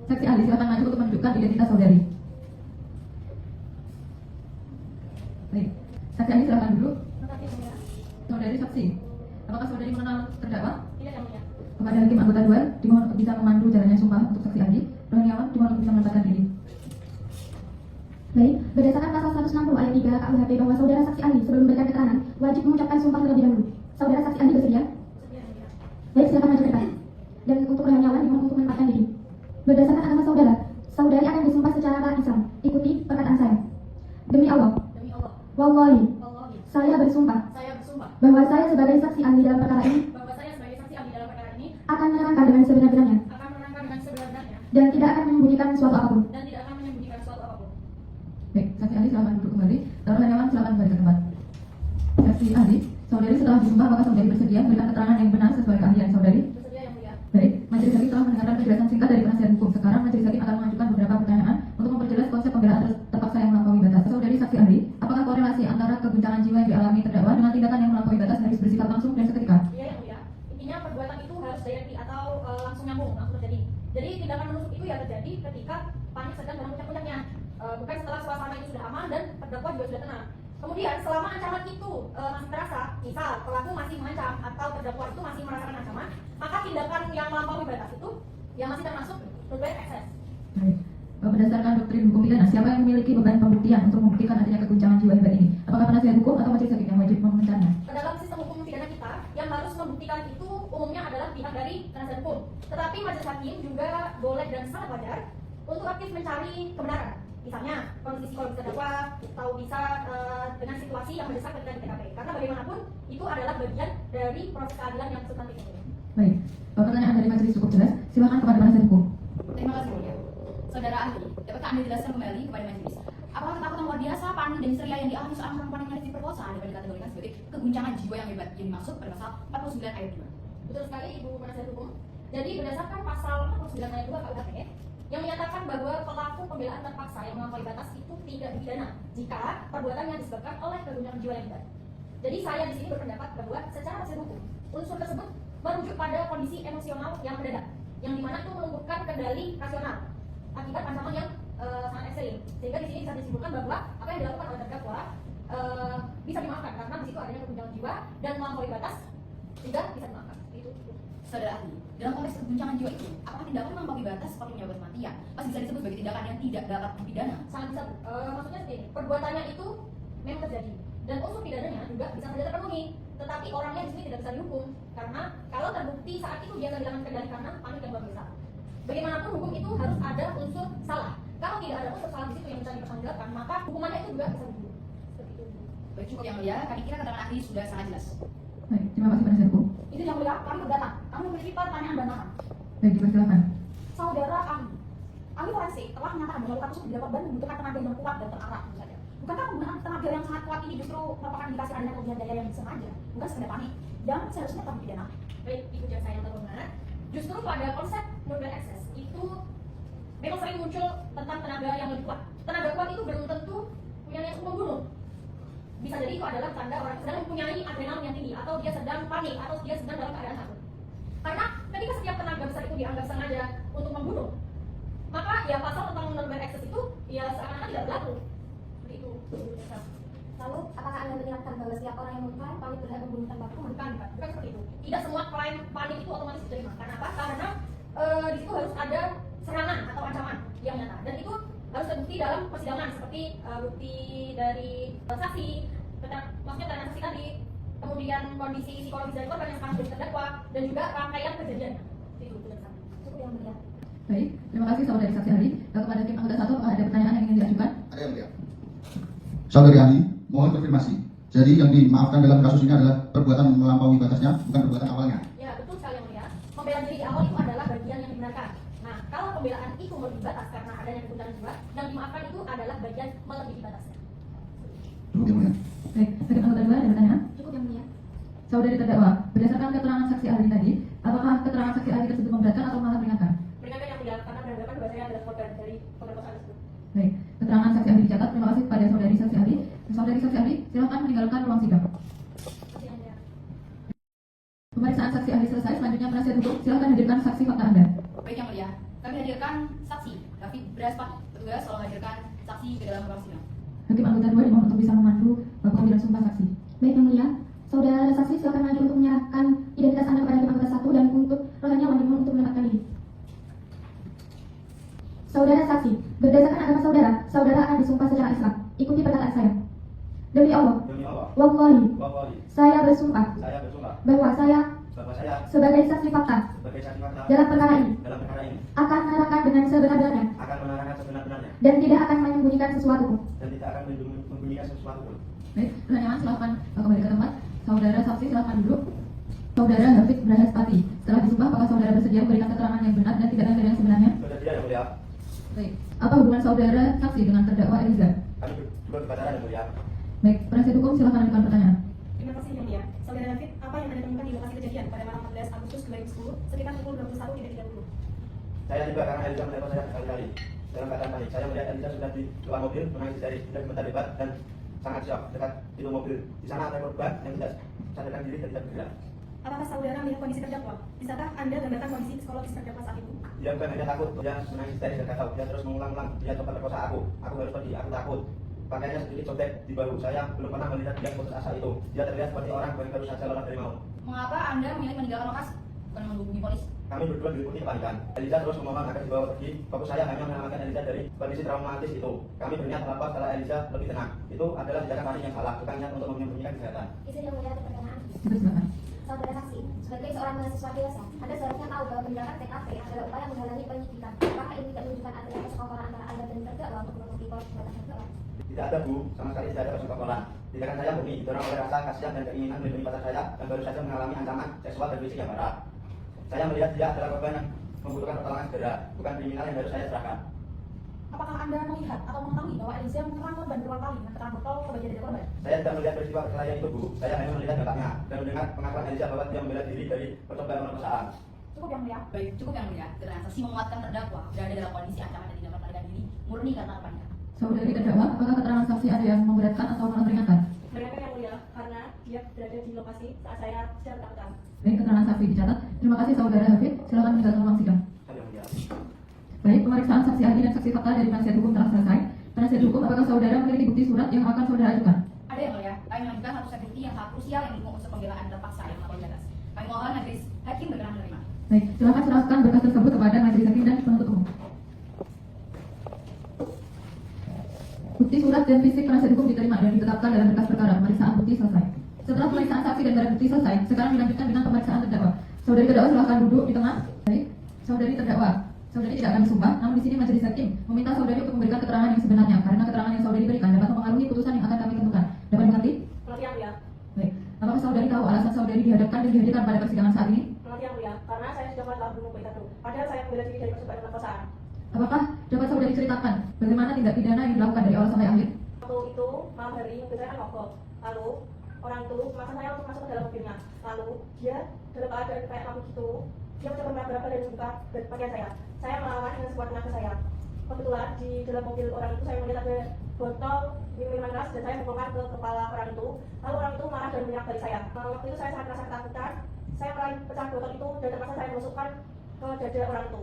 Saksi ahli silakan maju untuk menunjukkan identitas saudari. Baik. Saksi ahli silakan duduk. Terima kasih yang mulia. Saudari saksi, apakah saudari mengenal terdakwa? Tidak yang mulia. Kepada Hakim Anggota 2, dimohon untuk bisa memandu jalannya sumpah untuk saksi ahli. Rohaniawan, dimohon untuk bisa menempatkan diri. Baik, berdasarkan pasal 160 ayat 3 KUHP bahwa saudara saksi ahli sebelum memberikan keterangan wajib mengucapkan sumpah terlebih dahulu. Saudara saksi ahli bersedia? Sedia yang mulia. Baik, silakan maju ke depan. Dan untuk rohaniawan dimohon untuk menempatkan diri. Berdasarkan agama saudara, saudari akan disumpah secara Islam. Ikuti perkataan saya. Demi Allah, Demi Allah, wallahi, wallahi, saya bersumpah saya bersumpah bahwa saya sebagai saksi ahli dalam perkara ini bahwa saya sebagai saksi ahli dalam perkara ini akan menerangkan dengan sebenar-benarnya akan menerangkan dengan sebenar-benarnya dan tidak akan menyembunyikan suatu apapun. dan tidak akan menyembunyikan suatu apapun. Baik, saksi ahli silakan duduk kembali. Dan rohaniawan silakan kembali ke tempat. Saksi ahli, saudari setelah disumpah apakah saudari bersedia memberikan keterangan yang benar sesuai keahlian saudari? Bersedia yang mulia. Baik, majelis hakim telah mendengarkan penjelasan singkat dari penasihat hukum. Sekarang majelis hakim akan mengajukan beberapa pertanyaan untuk memperjelas konsep pembelaan terpaksa yang melampaui batas. Saudari saksi ahli, apakah korelasi antara keguncangan jiwa yang dialami terdakwa dengan tindakan yang melampaui batas harus bersifat langsung dan seketika? Iya yang mulia. Intinya perbuatan itu harus directly atau langsung nyambung, langsung terjadi. Jadi tindakan menusuk itu ya terjadi ketika panik sedang dalam puncak-puncaknya, bukan setelah suasana itu sudah aman dan terdakwa juga sudah tenang. Kemudian selama ancaman itu masih terasa, misal pelaku masih mengancam atau terdakwa itu masih merasakan ancaman, maka tindakan yang melampaui batas itu yang masih termasuk berbagai ekses. Baik. Berdasarkan doktrin hukum pidana, siapa yang memiliki beban pembuktian untuk membuktikan adanya keguncangan jiwa hebat ini? Apakah penasihat hukum atau majelis hakim yang wajib mengomentarinya? Dalam sistem hukum pidana kita, yang harus membuktikan itu umumnya adalah pihak dari penasihat hukum. Tetapi majelis hakim juga boleh dan sangat wajar untuk aktif mencari kebenaran. Misalnya kondisi psikologis terdakwa, atau bisa dengan situasi yang mendesak ketika di TKP. Karena bagaimanapun itu adalah bagian dari proses keadilan yang substantif itu. Baik. Pertanyaan dari majelis cukup jelas. Silakan kepada penasihat hukum. Terima kasih mulia. Saudara ahli, dapatkah Anda jelaskan kembali kepada majelis? Apakah ketakutan luar biasa, panik dan histeria yang dialami seorang perempuan yang nyaris diperkosa dapat dikategorikan sebagai keguncangan jiwa yang hebat yang dimaksud pada pasal 49 ayat 2? Betul sekali Ibu penasihat hukum. Jadi berdasarkan pasal 49 ayat 2 KUHP yang menyatakan bahwa pelaku pembelaan terpaksa yang melampaui batas itu tidak dipidana jika perbuatannya disebabkan oleh keguncangan jiwa yang hebat. Jadi saya di sini berpendapat bahwa secara hasil hukum unsur tersebut merujuk pada kondisi emosional yang mendadak, yang dimana itu melumpuhkan kendali rasional akibat ancaman yang sangat ekstrim. Sehingga di sini bisa disimpulkan bahwa apa yang dilakukan oleh terdakwa bisa dimaafkan karena di situ adanya keguncangan jiwa dan melampaui batas sehingga bisa dimaafkan. Itu. Saudara ahli, dalam konteks keguncangan jiwa itu, apakah tindakan melampaui batas seperti menyebabkan kematian masih bisa disebut sebagai tindakan yang tidak dapat dipidana? Sangat bisa. Maksudnya seperti ini, perbuatannya itu memang terjadi dan unsur pidananya juga bisa saja terpenuhi. Tetapi orangnya di sini tidak bisa dihukum karena kalau terbukti saat itu dia kehilangan kendali karena panik yang luar biasa. Bagaimanapun hukum itu harus ada unsur salah. Kalau tidak ada unsur salah di situ yang bisa dipertanggungjawabkan, maka hukumannya itu juga bisa dihukum. Seperti itu. Baik, cukup yang mulia, kami kira keterangan ahli sudah sangat jelas. Baik, terima kasih penasihat hukum. Itu yang mulia, kami berdata. Kami memiliki pertanyaan dan makan. Baik, dipersilakan. Saudara ahli forensik telah menyatakan bahwa luka tusuk didapat dan membutuhkan tenaga yang kuat dan terarah. Bukankah penggunaan tenaga yang sangat kuat ini justru merupakan indikasi adanya kelebihan daya yang disengaja, bukan sekedar panik, dan seharusnya telah dipidana? Baik, Ibu Jaksa yang terhormat, justru pada konsep murder excess itu memang sering muncul tentang tenaga yang lebih kuat. Tenaga kuat itu belum tentu punya niat untuk membunuh. Bisa jadi itu adalah tanda orang sedang mempunyai adrenalin yang tinggi, atau dia sedang panik, atau dia sedang dalam keadaan takut. Karena ketika setiap tenaga besar itu dianggap sengaja untuk membunuh, maka ya pasal tentang murder excess itu ya seakan-akan tidak berlaku. Lalu, apakah Anda menyiapkan bahwa setiap orang yang mengklaim panik berhak membunuh tanpa hukum? Bukan seperti itu. Tidak semua klaim panik itu otomatis diterima. Karena apa? Karena di situ harus ada serangan atau ancaman yang nyata. Dan itu harus terbukti dalam persidangan seperti bukti dari saksi, maksudnya keterangan saksi tadi, kemudian kondisi psikologis dari korban yang sekarang sudah terdakwa, dan juga rangkaian kejadiannya. Itu cukup yang mulia. Baik, terima kasih saudari saksi ahli. Kepada Hakim Anggota 1, apakah ada pertanyaan yang ingin diajukan? Ada yang mulia. Saudari ahli, mohon konfirmasi. Jadi yang dimaafkan dalam kasus ini adalah perbuatan melampaui batasnya, bukan perbuatan awalnya. Ya, betul sekali yang mulia. Pembelaan diri di awal itu adalah bagian yang dibenarkan. Nah, kalau pembelaan itu melebihi batas karena adanya kebutuhan jiwa, yang dimaafkan itu adalah bagian melebihi batasnya. Cukup yang mulia. Baik, hakim anggota 2 ada pertanyaan? Cukup yang mulia. Saudari terdakwa, berdasarkan keterangan saksi ahli tadi, apakah keterangan saksi ahli tersebut memberatkan atau malah meringankan? Meringankan yang mulia karena beranggapan bahwa saya adalah korban dari pemerkosaan tersebut. Baik, keterangan saksi ahli dicatat. Terima kasih kepada saudari saksi ahli. Saudari saksi ahli, silakan meninggalkan ruang sidang. Masih yang mulia. Pemeriksaan saksi ahli selesai. Selanjutnya penasihat hukum, silakan hadirkan saksi fakta Anda. Baik yang mulia, kami hadirkan saksi David Braspati, petugas tolong hadirkan saksi ke dalam ruang sidang. Hakim anggota 2 dimohon untuk bisa memandu pemanggilan sumpah saksi. Baik yang mulia, saudara saksi silakan maju untuk menyerahkan identitas Anda kepada hakim anggota 1 dan untuk rohnya dimohon untuk menempatkan diri. Saudara saksi, berdasarkan agama saudara, saudara akan disumpah secara Islam. Ikuti perkataan saya. Demi Allah, Demi Allah, wallahi, wallahi, saya bersumpah saya bersumpah bahwa saya bahwa saya sebagai saksi fakta sebagai saksi fakta dalam perkara ini dalam perkara ini akan menerangkan dengan sebenar-benarnya akan menerangkan sebenar-benarnya dan tidak akan menyembunyikan sesuatu pun. dan tidak akan membunyikan sesuatu pun. Baik, pertanyaan silakan kembali ke tempat. Saudara saksi silakan duduk. Saudara David Braspati, setelah disumpah apakah saudara bersedia memberikan keterangan yang benar dan tidak dari yang sebenarnya? Sudah tidak yang mulia, Baik, apa hubungan saudara saksi dengan terdakwa Eliza? kami berdua berbicara yang mulia. Baik, penasihat hukum silakan ajukan pertanyaan. Terima kasih yang mulia. Saudara David, apa yang Anda temukan di lokasi kejadian pada malam 14 Agustus 2010 sekitar pukul 21.30? Saya tiba karena Eliza menelpon saya berkali-kali dalam keadaan panik. Saya melihat Eliza sudah di luar mobil menangis dari sudah sebentar lebar dan sangat siap dekat pintu mobil. Di sana ada korban yang tidak sadarkan diri dan tidak bergerak. Apakah saudara melihat kondisi terdakwa? Bisakah Anda gambarkan kondisi psikologis terdakwa saat itu? Dia bukan hanya takut, dia menangis dari dan tahu. Dia terus mengulang-ulang, dia coba perkosa aku harus pergi, aku takut. Pakaiannya sedikit sobek di bahu. Saya belum pernah melihat dia putus asa itu. Dia terlihat seperti orang yang baru saja lelah dari maut. Mengapa Anda memilih meninggalkan lokasi bukan menghubungi polisi? Kami berdua diliputi kepanikan. Eliza terus memohon agar dibawa pergi. Fokus saya hanya menyelamatkan Eliza dari kondisi traumatis itu. Kami berniat melapor setelah Eliza lebih tenang. Itu adalah tindakan panik yang salah, bukan niat untuk menyembunyikan kejahatan. Izin yang mulia untuk pertanyaan. Itu silakan. Saudara saksi, sebagai seorang mahasiswa dewasa, Anda seharusnya tahu bahwa tindakan TKP adalah upaya menghalangi penyidikan. Apakah ini tidak menunjukkan adanya persekongkolan antara Anda dan terdakwa untuk menutupi perbuatan terdakwa? Tidak ada bu, sama sekali tidak ada persekongkolan. Tindakan saya murni didorong oleh rasa kasihan dan keinginan melindungi pacar saya yang baru saja mengalami ancaman seksual dan fisik yang berat. Saya melihat dia adalah korban yang membutuhkan pertolongan segera, bukan kriminal yang harus saya serahkan. Apakah Anda melihat atau mengetahui bahwa Eliza menyerang korban berulang kali dengan keterangan botol ke bagian dari korban? Saya tidak melihat peristiwa kecelakaan itu bu, saya hanya melihat dampaknya dan mendengar pengakuan Eliza bahwa dia membela diri dari percobaan pemerkosaan. Cukup yang mulia. Baik, cukup yang mulia. Keterangan saksi menguatkan terdakwa berada dalam kondisi ancaman dan tidak melarikan diri murni karena kepanikan. Saudari terdakwa, apakah keterangan saksi ada yang memberatkan atau malah meringankan? Meringankan yang mulia karena dia berada di lokasi saat saya sedang ketakutan. Baik, keterangan saksi dicatat. Terima kasih saudara David. Silakan meninggalkan ruang sidang. Saya yang mulia. Baik, pemeriksaan saksi ahli dan saksi fakta dari penasihat hukum telah selesai. Penasihat hukum, apakah saudara memiliki bukti surat yang akan saudara ajukan? Ada yang mulia, kami mengajukan satu set bukti yang sangat krusial yang didukung unsur pembelaan terpaksa yang melampaui batas. Kami mohon majelis hakim berkenan menerima. Baik, silakan serahkan berkas tersebut kepada majelis hakim dan penuntut umum. Bukti surat dan fisik penasihat hukum diterima dan ditetapkan dalam berkas perkara. Pemeriksaan bukti selesai. Setelah pemeriksaan saksi dan barang bukti selesai, sekarang dilanjutkan dengan pemeriksaan terdakwa. Saudari terdakwa silakan duduk di tengah. Baik, saudari terdakwa. Saudari tidak akan disumpah, namun di sini majelis hakim meminta saudari untuk memberikan keterangan yang sebenarnya karena keterangan yang saudari berikan dapat mempengaruhi putusan yang akan kami tentukan. Dapat dimengerti? Mengerti yang mulia. Baik. Apakah saudari tahu alasan saudari dihadapkan dan dihadirkan pada persidangan saat ini? Mengerti yang mulia karena saya sudah telah berumur itu. Padahal saya membela diri dari percobaan pemerkosaan. Apakah dapat saudari ceritakan bagaimana tindak pidana yang dilakukan dari awal sampai akhir? Waktu itu malam hari saya kan mogok. Lalu orang itu memaksa saya untuk masuk ke dalam mobilnya. Lalu dia dalam keadaan kayak lampu gitu. Dia mencoba meraba-raba dan membuka pakaian saya. Saya melawan dengan sekuat tenaga saya. Kebetulan di dalam mobil orang itu saya melihat ada botol minuman keras dan saya membuka ke kepala orang itu. Lalu orang itu marah dan menyerang dari saya. Waktu itu saya sangat merasa ketakutan. Saya meraih pecah botol itu dan terpaksa saya masukkan ke dada orang itu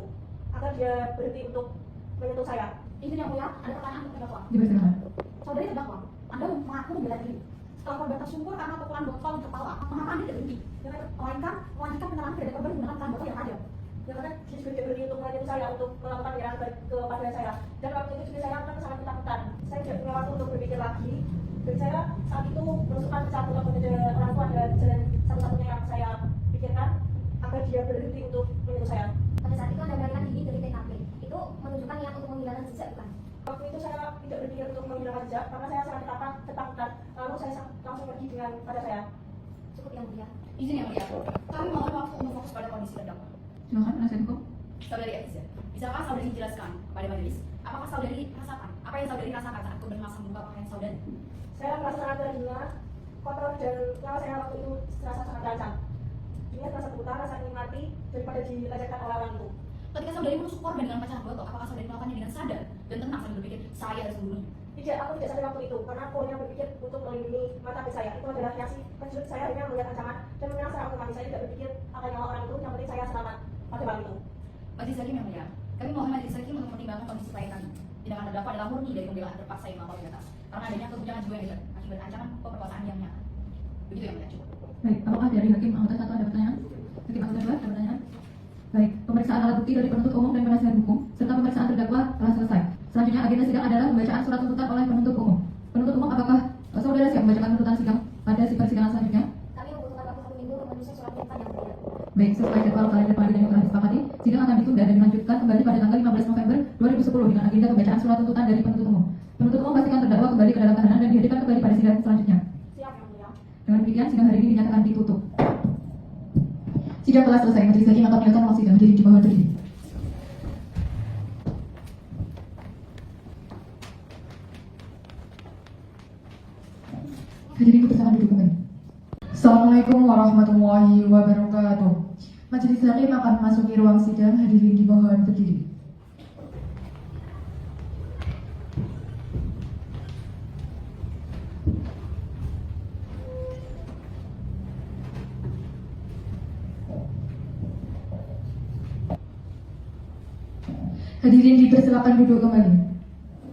agar dia berhenti untuk menyentuh saya. Izin yang mulia, ada pertanyaan untuk terdakwa. Dipersilakan. Saudari terdakwa, Anda mengaku membela diri. Setelah korban tersungkur karena pukulan botol di kepala, mengapa Anda tidak berhenti? Melainkan melanjutkan penyerangan terhadap korban menggunakan tangan botol yang ada. Karena dia juga tidak berhenti untuk menyentuh saya untuk melakukan penyerangan kepada saya. Dan waktu itu juga saya akan sangat ketakutan. Saya tidak punya waktu untuk berpikir lagi. Dan saya saat itu menusukkan pecah botol ke dada orang tua adalah jalan satu-satunya yang saya pikirkan agar dia berhenti untuk menyentuh saya. Pada saat itu Anda melarikan diri dari TKP. Itu menunjukkan niat untuk menghilangkan jejak, bukan? Waktu itu saya tidak berpikir untuk menghilangkan jejak karena saya sangat ketakutan. Lalu saya langsung pergi dengan pada saya. Cukup yang mulia. Izin yang mulia, kami mohon waktu untuk fokus pada kondisi terdakwa. Silakan penasihat hukum. Saudari Eliza, bisakah saudari jelaskan kepada majelis apakah saudari rasakan apa yang saudari rasakan saat kemudian masa membuka pakaian saudari? Saya merasa sangat terhina, kotor, dan nyawa saya waktu itu terasa sangat terancam. Ini rasa buta, rasa ingin mati daripada dilecehkan oleh orang itu. Ketika saudari menusuk korban dengan pecahan botol, apakah saudari melakukannya dengan sadar dan tenang sambil berpikir saya harus membunuhnya? Tidak, aku tidak sadar waktu itu karena aku hanya berpikir untuk melindungi mata hati saya. Itu adalah reaksi penculik saya hanya melihat ancaman dan menyerang secara otomatis. Saya tidak berpikir akan nyawa orang itu, yang penting saya selamat pada malam itu. Majelis Hakim yang mulia, kami mohon majelis hakim untuk mempertimbangkan kondisi klien kami. Tindakan terdakwa adalah murni dari pembelaan terpaksa yang melampaui batas karena adanya keguncangan jiwa yang hebat akibat ancaman pemerkosaan yang nyata. Begitu yang mulia, cukup. Baik, apakah dari hakim anggota 1 ada pertanyaan? Hakim anggota 2 ada pertanyaan? Baik, pemeriksaan alat bukti dari penuntut umum dan penasihat hukum serta pemeriksaan terdakwa telah selesai. Selanjutnya agenda sidang adalah pembacaan surat tuntutan oleh penuntut umum. Penuntut umum, apakah saudara siap membacakan tuntutan sidang pada si persidangan selanjutnya? Kami membutuhkan waktu 1 minggu untuk menyusun surat tuntutan yang mulia. Baik, sesuai jadwal kalender pengadilan yang telah disepakati, sidang akan ditunda dan dilanjutkan kembali pada tanggal 15 November 2010 dengan agenda pembacaan surat tuntutan dari penuntut umum. Penuntut umum pastikan terdakwa kembali ke dalam tahanan dan dihadirkan kembali pada sidang selanjutnya. Siap yang mulia. Dengan demikian, sidang hari ini dinyatakan ditutup. Sidang telah selesai. Majelis hakim akan menyatakan waktu sidang berdiri di bawah berdiri. Hadirin dipersilakan duduk kembali. Assalamualaikum warahmatullahi wabarakatuh. Majelis hakim akan memasuki ruang sidang. Hadirin dimohon berdiri. Hadirin dipersilakan duduk kembali.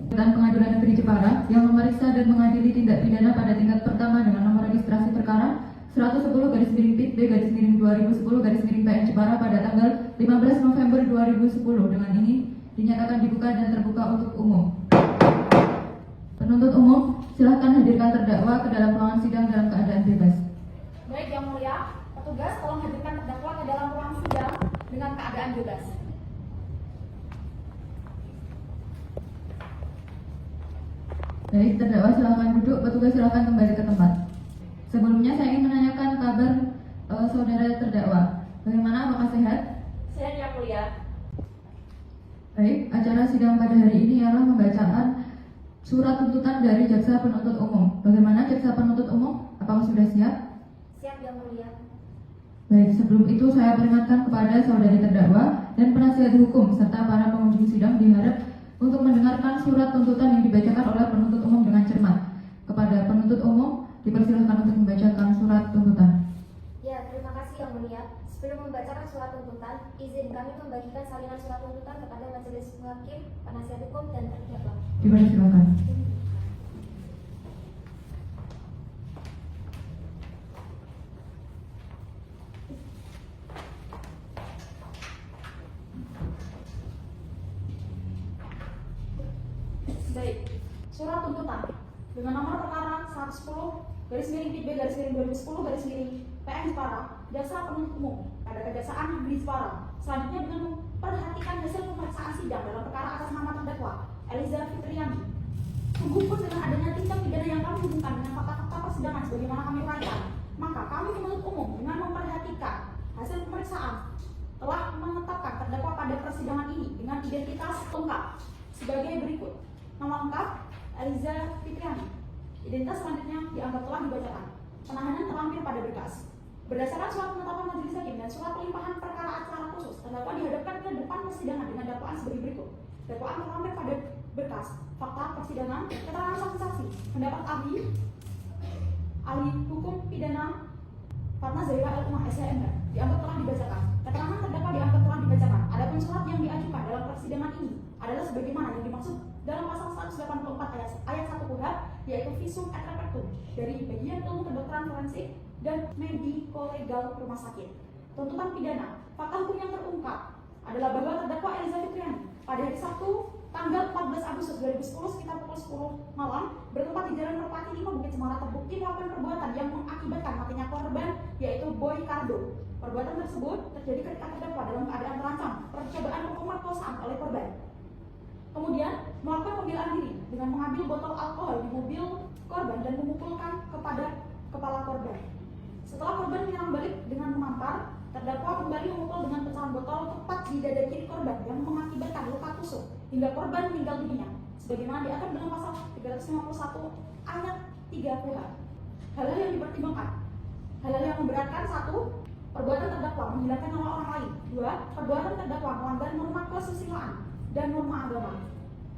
Dan Pengadilan Negeri Jepara yang memeriksa dan mengadili tindak pidana pada tingkat pertama dengan nomor registrasi perkara 110/2010/2010/PN Jepara pada tanggal 15 November 2010 dengan ini dinyatakan dibuka dan terbuka untuk umum. Penuntut umum, silakan hadirkan terdakwa ke dalam ruangan sidang dalam keadaan bebas. Baik yang mulia, petugas tolong hadirkan terdakwa ke dalam ruang sidang dengan keadaan bebas. Baik, terdakwa silakan duduk, petugas silakan kembali ke tempat. Sebelumnya saya ingin menanyakan kabar saudara terdakwa. Bagaimana, apakah sehat? Sehat yang mulia. Baik, acara sidang pada hari ini ialah pembacaan surat tuntutan dari jaksa penuntut umum. Bagaimana jaksa penuntut umum? Apakah sudah siap? Siap yang mulia. Baik, sebelum itu saya peringatkan kepada saudari terdakwa dan penasihat hukum serta para pengunjung sidang diharap untuk mendengarkan surat tuntutan yang dibacakan oleh penuntut umum dengan cermat. Kepada penuntut umum, dipersilakan untuk membacakan surat tuntutan. Ya, terima kasih yang mulia. Sebelum membacakan surat tuntutan, izin kami membagikan salinan surat tuntutan kepada majelis hakim, penasihat hukum, dan terdakwa. Dipersilakan. Baik, surat tuntutan dengan nomor perkara 110/PB/2010/PN Jepara, jaksa penuntut umum pada Kejaksaan Negeri Jepara. Selanjutnya dengan memperhatikan hasil pemeriksaan sidang dalam perkara atas nama terdakwa Eliza Fitriani. Sungguh pun dengan adanya tindak pidana yang kami hubungkan dengan fakta-fakta persidangan sebagaimana kami uraikan, maka kami penuntut umum dengan memperhatikan hasil pemeriksaan telah menetapkan terdakwa pada persidangan ini dengan identitas lengkap sebagai berikut. Nama lengkap Eliza Fitriani. Identitas selanjutnya dianggap telah dibacakan. Penahanan terlampir pada berkas. Berdasarkan surat penetapan majelis hakim dan surat pelimpahan perkara acara khusus, terdakwa dihadapkan ke depan persidangan dengan dakwaan sebagai berikut. Dakwaan terlampir pada berkas. Fakta persidangan, keterangan saksi-saksi, pendapat ahli hukum pidana Fatma Zahira Al-Umah SHMH dianggap telah dibacakan. Keterangan terdakwa dianggap telah dibacakan. Adapun surat yang diajukan dalam persidangan ini adalah sebagaimana yang dimaksud dalam pasal 184 ayat 1 KUHP, yaitu visum et repertum dari bagian ilmu kedokteran forensik dan mediko-legal rumah sakit. Tuntutan pidana, fakta hukum yang terungkap adalah bahwa terdakwa Eliza Fitriani pada hari Sabtu tanggal 14 Agustus 2010 sekitar pukul 10 malam bertempat di Jalan Merpati 5 Bukit Cemara terbukti melakukan perbuatan yang mengakibatkan matinya korban, yaitu Boy Cardo. Perbuatan tersebut terjadi ketika terdakwa dalam keadaan terancam percobaan pemerkosaan oleh korban. Kemudian melakukan pembelaan diri dengan mengambil botol alkohol di mobil korban dan memukulkan kepada kepala korban. Setelah korban menyerang balik dengan menampar, terdakwa kembali memukul dengan pecahan botol tepat di dada kiri korban yang mengakibatkan luka tusuk hingga korban meninggal dunia, sebagaimana diatur dalam pasal 351 ayat 3 KUH. Hal-hal yang dipertimbangkan: hal-hal yang memberatkan: 1. Perbuatan terdakwa menghilangkan nyawa orang lain. 2. Perbuatan terdakwa melanggar norma kesusilaan dan norma agama.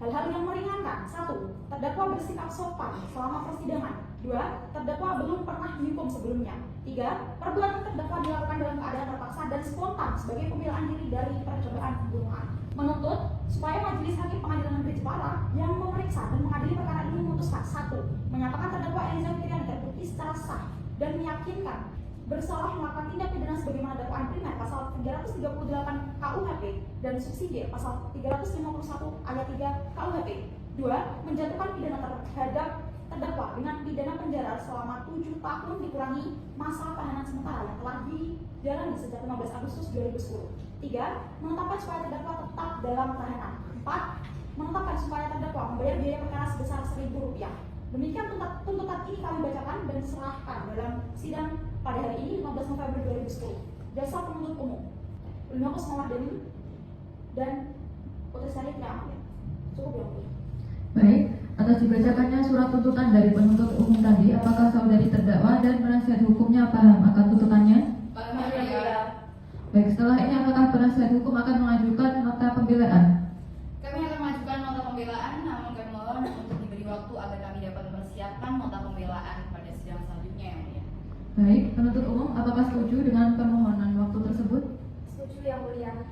Hal-hal yang meringankan: 1. Terdakwa bersikap sopan selama persidangan. 2. Terdakwa belum pernah dihukum sebelumnya. 3. Perbuatan terdakwa dilakukan dalam keadaan terpaksa dan spontan sebagai pembelaan diri dari percobaan pembunuhan. Menuntut supaya Majelis Hakim Pengadilan Negeri Jepara yang memeriksa dan mengadili perkara ini memutuskan: 1. Menyatakan terdakwa Eliezer Fitriani terbukti secara sah dan meyakinkan bersalah melakukan tindak pidana sebagaimana dakwaan primer pasal 338 KUHP dan subsidi pasal 351 ayat 3 KUHP. 2. Menjatuhkan pidana terhadap terdakwa dengan pidana penjara selama 7 tahun dikurangi masa tahanan sementara yang telah dijalani sejak 15 Agustus 2010. 3. Menetapkan supaya terdakwa tetap dalam tahanan. 4. Menetapkan supaya terdakwa membayar biaya perkara sebesar Rp1.000. Demikian tuntutan ini kami bacakan dan serahkan dalam sidang pada hari ini 15 November 2010. Jaksa penuntut umum Ulmakus Mawadani dan Putri Sari Triamansyah. Cukup yang mulia. Baik, atas dibacakannya surat tuntutan dari penuntut umum tadi, apakah saudari terdakwa dan penasihat hukumnya paham akan tuntutannya? Baik, setelah ini apakah penasihat hukum akan mengajukan nota pembelaan? Kami akan mengajukan nota pembelaan, namun kami mohon untuk diberi waktu agar kami dapat mempersiapkan nota pembelaan pada sidang selanjutnya yang mulia. Baik, penuntut umum apakah setuju dengan permohonan waktu tersebut? Setuju yang mulia.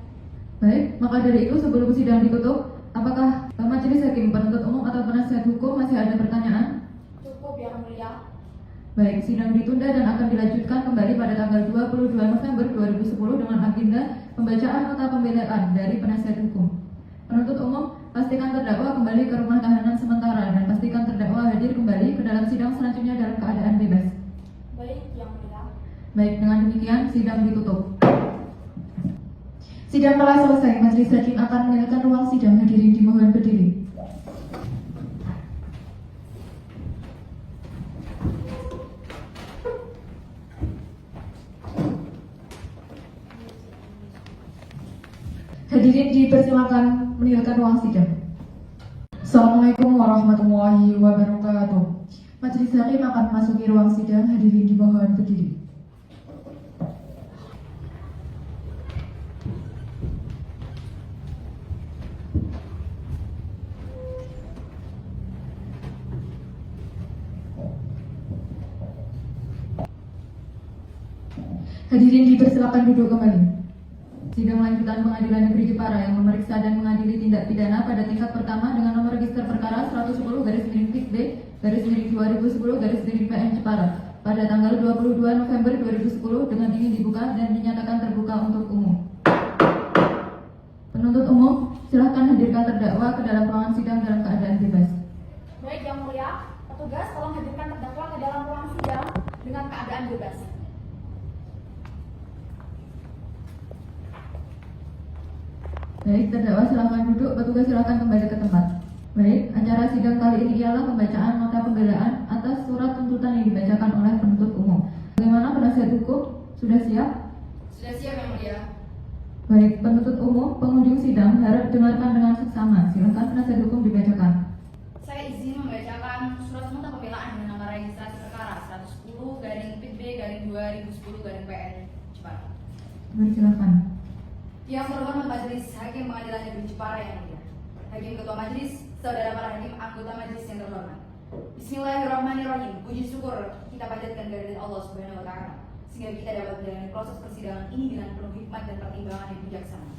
Baik, maka dari itu sebelum sidang ditutup, apakah majelis hakim, penuntut umum atau penasihat hukum masih ada pertanyaan? Cukup yang mulia. Baik, sidang ditunda dan akan dilanjutkan kembali pada tanggal 22 November 2010 dengan agenda pembacaan nota pembelaan dari penasihat hukum. Penuntut umum, pastikan terdakwa kembali ke rumah tahanan sementara dan pastikan terdakwa hadir kembali ke dalam sidang selanjutnya dalam keadaan bebas. Baik yang mulia. Baik, dengan demikian sidang ditutup. Sidang telah selesai. Majelis hakim akan meninggalkan ruang sidang. Hadirin dimohon berdiri. Hadirin dipersilakan meninggalkan ruang sidang. Assalamualaikum warahmatullahi wabarakatuh. Majelis hakim akan memasuki ruang sidang. Hadirin dimohon berdiri. Hadirin dipersilakan duduk kembali. Sidang lanjutan Pengadilan Negeri Jepara yang memeriksa dan mengadili tindak pidana pada tingkat pertama dengan nomor register perkara 110/PIB/2010/PN Jepara pada tanggal 22 November 2010 dengan ingin dibuka dan dinyatakan terbuka untuk umum. Penuntut umum, silakan hadirkan terdakwa ke dalam ruangan sidang dalam keadaan bebas. Baik yang mulia, petugas tolong hadirkan terdakwa ke dalam ruang sidang dengan keadaan bebas. Baik, terdakwa silakan duduk, petugas silakan kembali ke tempat. Baik, acara sidang kali ini ialah pembacaan nota pembelaan atas surat tuntutan yang dibacakan oleh penuntut umum. Bagaimana penasihat hukum? Sudah siap? Sudah siap yang mulia. Baik, penuntut umum, pengunjung sidang harap dengarkan dengan seksama. Silakan penasihat hukum dibacakan. Saya izin membacakan surat nota pembelaan dengan nomor registrasi perkara 110/PIB/2010/PN Jepara. Silakan. Yang terhormat Majelis Hakim Pengadilan Negeri Jepara yang mulia, Hakim Ketua Majelis, saudara para hakim, anggota majelis yang terhormat. Bismillahirrahmanirrahim. Puji syukur kita panjatkan kehadirat Allah Subhanahu wa taala sehingga kita dapat menjalani proses persidangan ini dengan penuh hikmat dan pertimbangan yang bijaksana.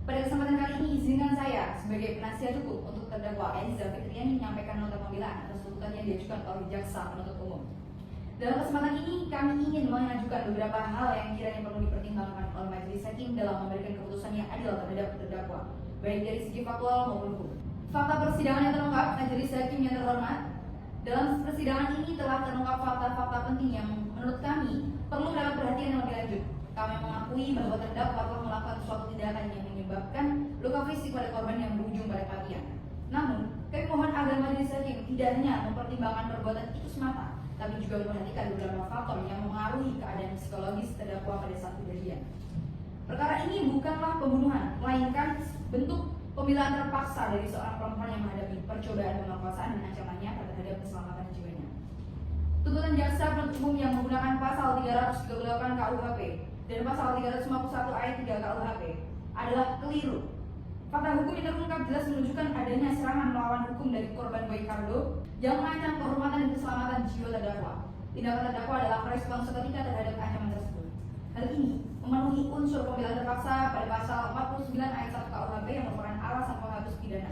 Pada kesempatan kali ini izinkan saya sebagai penasihat hukum untuk terdakwa Eliezer Fitriani menyampaikan nota pembelaan atas tuntutan yang diajukan oleh jaksa penuntut umum. Dalam kesempatan ini kami ingin mengajukan beberapa hal yang kiranya perlu dipertimbangkan oleh majelis hakim dalam memberikan keputusan yang adil terhadap terdakwa, baik dari segi faktual maupun hukum. Fakta persidangan yang terungkap, majelis hakim yang terhormat, dalam persidangan ini telah terungkap fakta-fakta penting yang menurut kami perlu mendapat perhatian yang lebih lanjut. Kami mengakui bahwa terdakwa telah melakukan suatu tindakan yang menyebabkan luka fisik pada korban yang berujung pada kematian. Namun, kami mohon agar majelis hakim tidak hanya mempertimbangkan perbuatan itu semata, tapi juga memperhatikan beberapa faktor yang mempengaruhi keadaan psikologis terdakwa pada saat kejadian. Perkara ini bukanlah pembunuhan, melainkan bentuk pembelaan terpaksa dari seorang perempuan yang menghadapi percobaan pemerkosaan dan ancamannya terhadap keselamatan jiwanya. Tuntutan jaksa penuntut umum yang menggunakan pasal 338 KUHP dan pasal 351 ayat 3 KUHP adalah keliru. Fakta hukum yang terungkap jelas menunjukkan adanya serangan melawan hukum dari korban Boycardo yang mengancam kehormatan dan keselamatan jiwa terdakwa. Tindakan terdakwa adalah respon seketika terhadap ancaman tersebut. Hal ini memenuhi unsur pembelaan terpaksa pada pasal 49 ayat 1 KUHP yang merupakan alasan penghapus pidana.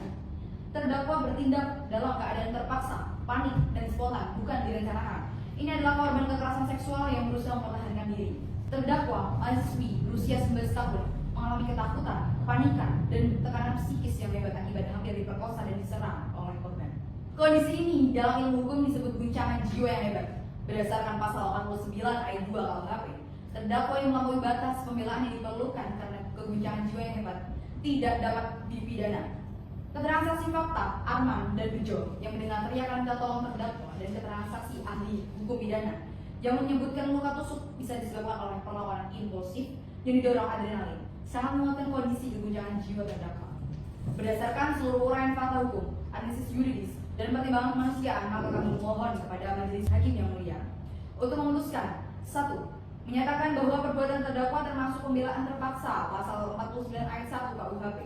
Terdakwa bertindak dalam keadaan terpaksa, panik, dan spontan, bukan direncanakan. Ini adalah korban kekerasan seksual yang berusaha mempertahankan diri. Terdakwa, mahasiswi berusia 19 tahun, mengalami ketakutan, kepanikan, dan tekanan psikis yang hebat akibat hampir diperkosa dan diserang oleh korban. Kondisi ini dalam ilmu hukum disebut guncangan jiwa yang hebat. Berdasarkan pasal 49 ayat 2 KUHP, terdakwa yang melampaui batas pembelaan yang diperlukan karena keguncangan jiwa yang hebat tidak dapat dipidana. Keterangan saksi fakta Arman dan Bejo yang mendengar teriakan minta tolong terdakwa dan keterangan saksi ahli hukum pidana yang menyebutkan luka tusuk bisa disebabkan oleh perlawanan impulsif yang didorong adrenalin sangat menguatkan kondisi keguncangan jiwa terdakwa. Berdasarkan seluruh uraian fakta hukum, analisis yuridis, dan pertimbangan kemanusiaan, maka kami mohon kepada majelis hakim yang mulia untuk memutuskan 1. Menyatakan bahwa perbuatan terdakwa termasuk pembelaan terpaksa pasal 49 ayat 1 KUHP.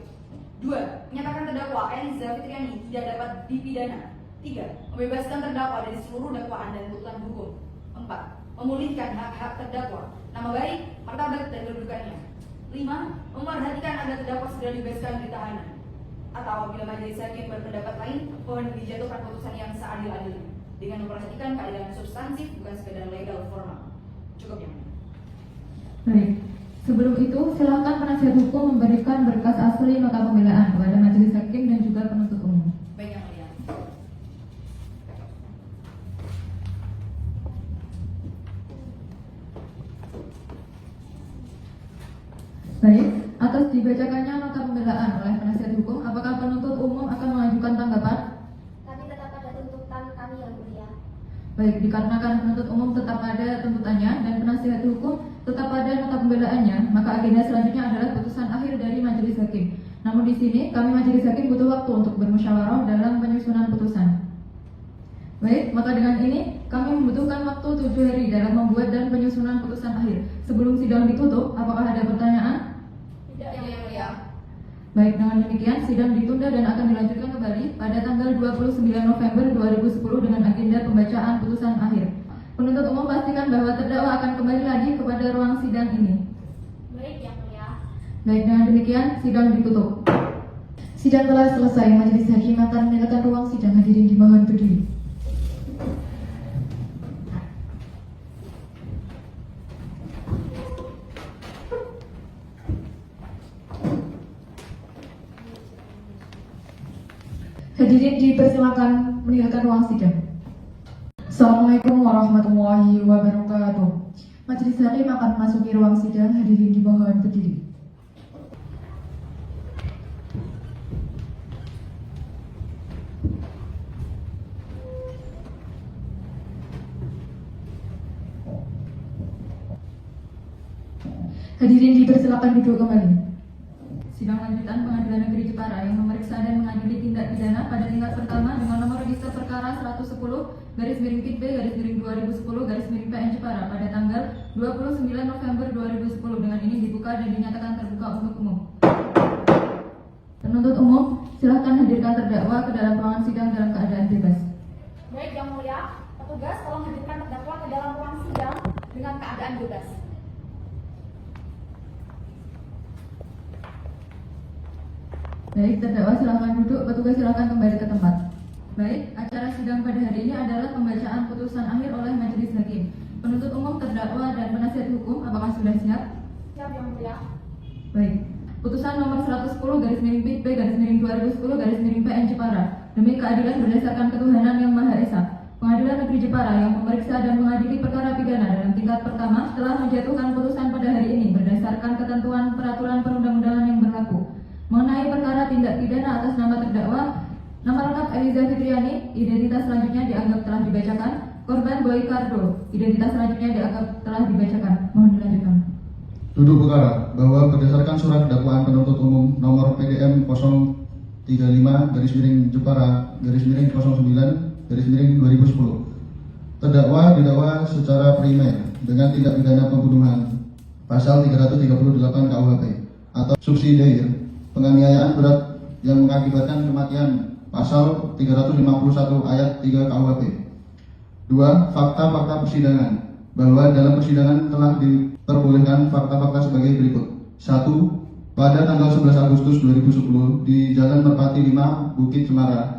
2. Menyatakan terdakwa Eliza Fitriani tidak dapat dipidana. 3. Membebaskan terdakwa dari seluruh dakwaan dan tuntutan hukum. 4. Memulihkan hak-hak terdakwa, nama baik, martabat, dan kedudukannya. 5. Memperhatikan agar terdakwa segera dibebaskan dari tahanan. Atau apabila majelis hakim berpendapat lain, mohon dijatuhkan putusan yang seadil-adilnya dengan memperhatikan keadilan substansif bukan sekedar legal formal. Cukup ya. Baik, sebelum itu silakan penasihat hukum memberikan berkas asli nota pembelaan kepada majelis hakim dan juga penuntut umum. Baik yang mulia. Baik, atas dibacakannya nota pembelaan oleh penasihat hukum, apakah penuntut umum akan mengajukan tanggapan? Kami tetap pada tuntutan kami yang mulia. Baik, dikarenakan penuntut umum tetap ada tuntutannya dan penasihat hukum tetap ada nota pembelaannya, maka agenda selanjutnya adalah putusan akhir dari majelis hakim. Namun di sini kami majelis hakim butuh waktu untuk bermusyawarah dalam penyusunan putusan. Baik, maka dengan ini kami membutuhkan waktu 7 hari dalam membuat dan penyusunan putusan akhir. Sebelum sidang ditutup, apakah ada pertanyaan? Tidak yang mulia. Baik, dengan demikian sidang ditunda dan akan dilanjutkan kembali pada tanggal 29 November 2010 dengan agenda pembacaan putusan akhir. Penuntut umum pastikan bahwa terdakwa akan kembali lagi kepada ruang sidang ini. Baik yang mulia. Baik, dengan demikian sidang ditutup. Sidang telah selesai. Majelis hakim akan meninggalkan ruang sidang. Hadirin dimohon berdiri. Hadirin dipersilakan meninggalkan ruang sidang. Assalamualaikum warahmatullahi wabarakatuh. Majelis hakim akan memasuki ruang sidang. Hadirin dimohon berdiri. Hadirin dipersilakan duduk kembali. Sidang lanjutan Pengadilan Negeri Jepara yang memeriksa dan mengadili tindak pidana pada tingkat pertama dengan nomor register perkara 110/PIB/2010/PN Jepara pada tanggal 29 November 2010 dengan ini dibuka dan dinyatakan terbuka untuk umum. Penuntut umum, silakan hadirkan terdakwa ke dalam ruangan sidang dalam keadaan bebas. Baik yang mulia, petugas tolong hadirkan terdakwa ke dalam ruang sidang dengan keadaan bebas. Baik, terdakwa silakan duduk, petugas silakan kembali ke tempat. Baik, acara sidang pada hari ini adalah pembacaan putusan akhir oleh majelis hakim. Penuntut umum, terdakwa, dan penasihat hukum, apakah sudah siap? Siap yang mulia. Baik, putusan nomor 110/PIB/2010/PN Jepara demi keadilan berdasarkan ketuhanan yang Maha Esa. Pengadilan Negeri Jepara yang memeriksa dan mengadili perkara pidana dalam tingkat pertama telah menjatuhkan putusan pada hari ini berdasarkan ketentuan peraturan perundang-undangan yang berlaku mengenai perkara tindak pidana atas nama terdakwa. Nama lengkap Eliza Fitriani, identitas selanjutnya dianggap telah dibacakan. Korban Boy Cardo, identitas selanjutnya dianggap telah dibacakan. Mohon dilanjutkan. Duduk perkara bahwa berdasarkan surat dakwaan penuntut umum nomor PDM 035 Jepara 09 2010, terdakwa didakwa secara primer dengan tindak pidana pembunuhan pasal 338 KUHP atau subsidiar penganiayaan berat yang mengakibatkan kematian pasal 351 ayat 3 KUHP. 2. Fakta-fakta persidangan bahwa dalam persidangan telah diperbolehkan fakta-fakta sebagai berikut. 1. Pada tanggal 11 Agustus 2010 di Jalan Merpati 5, Bukit Cemara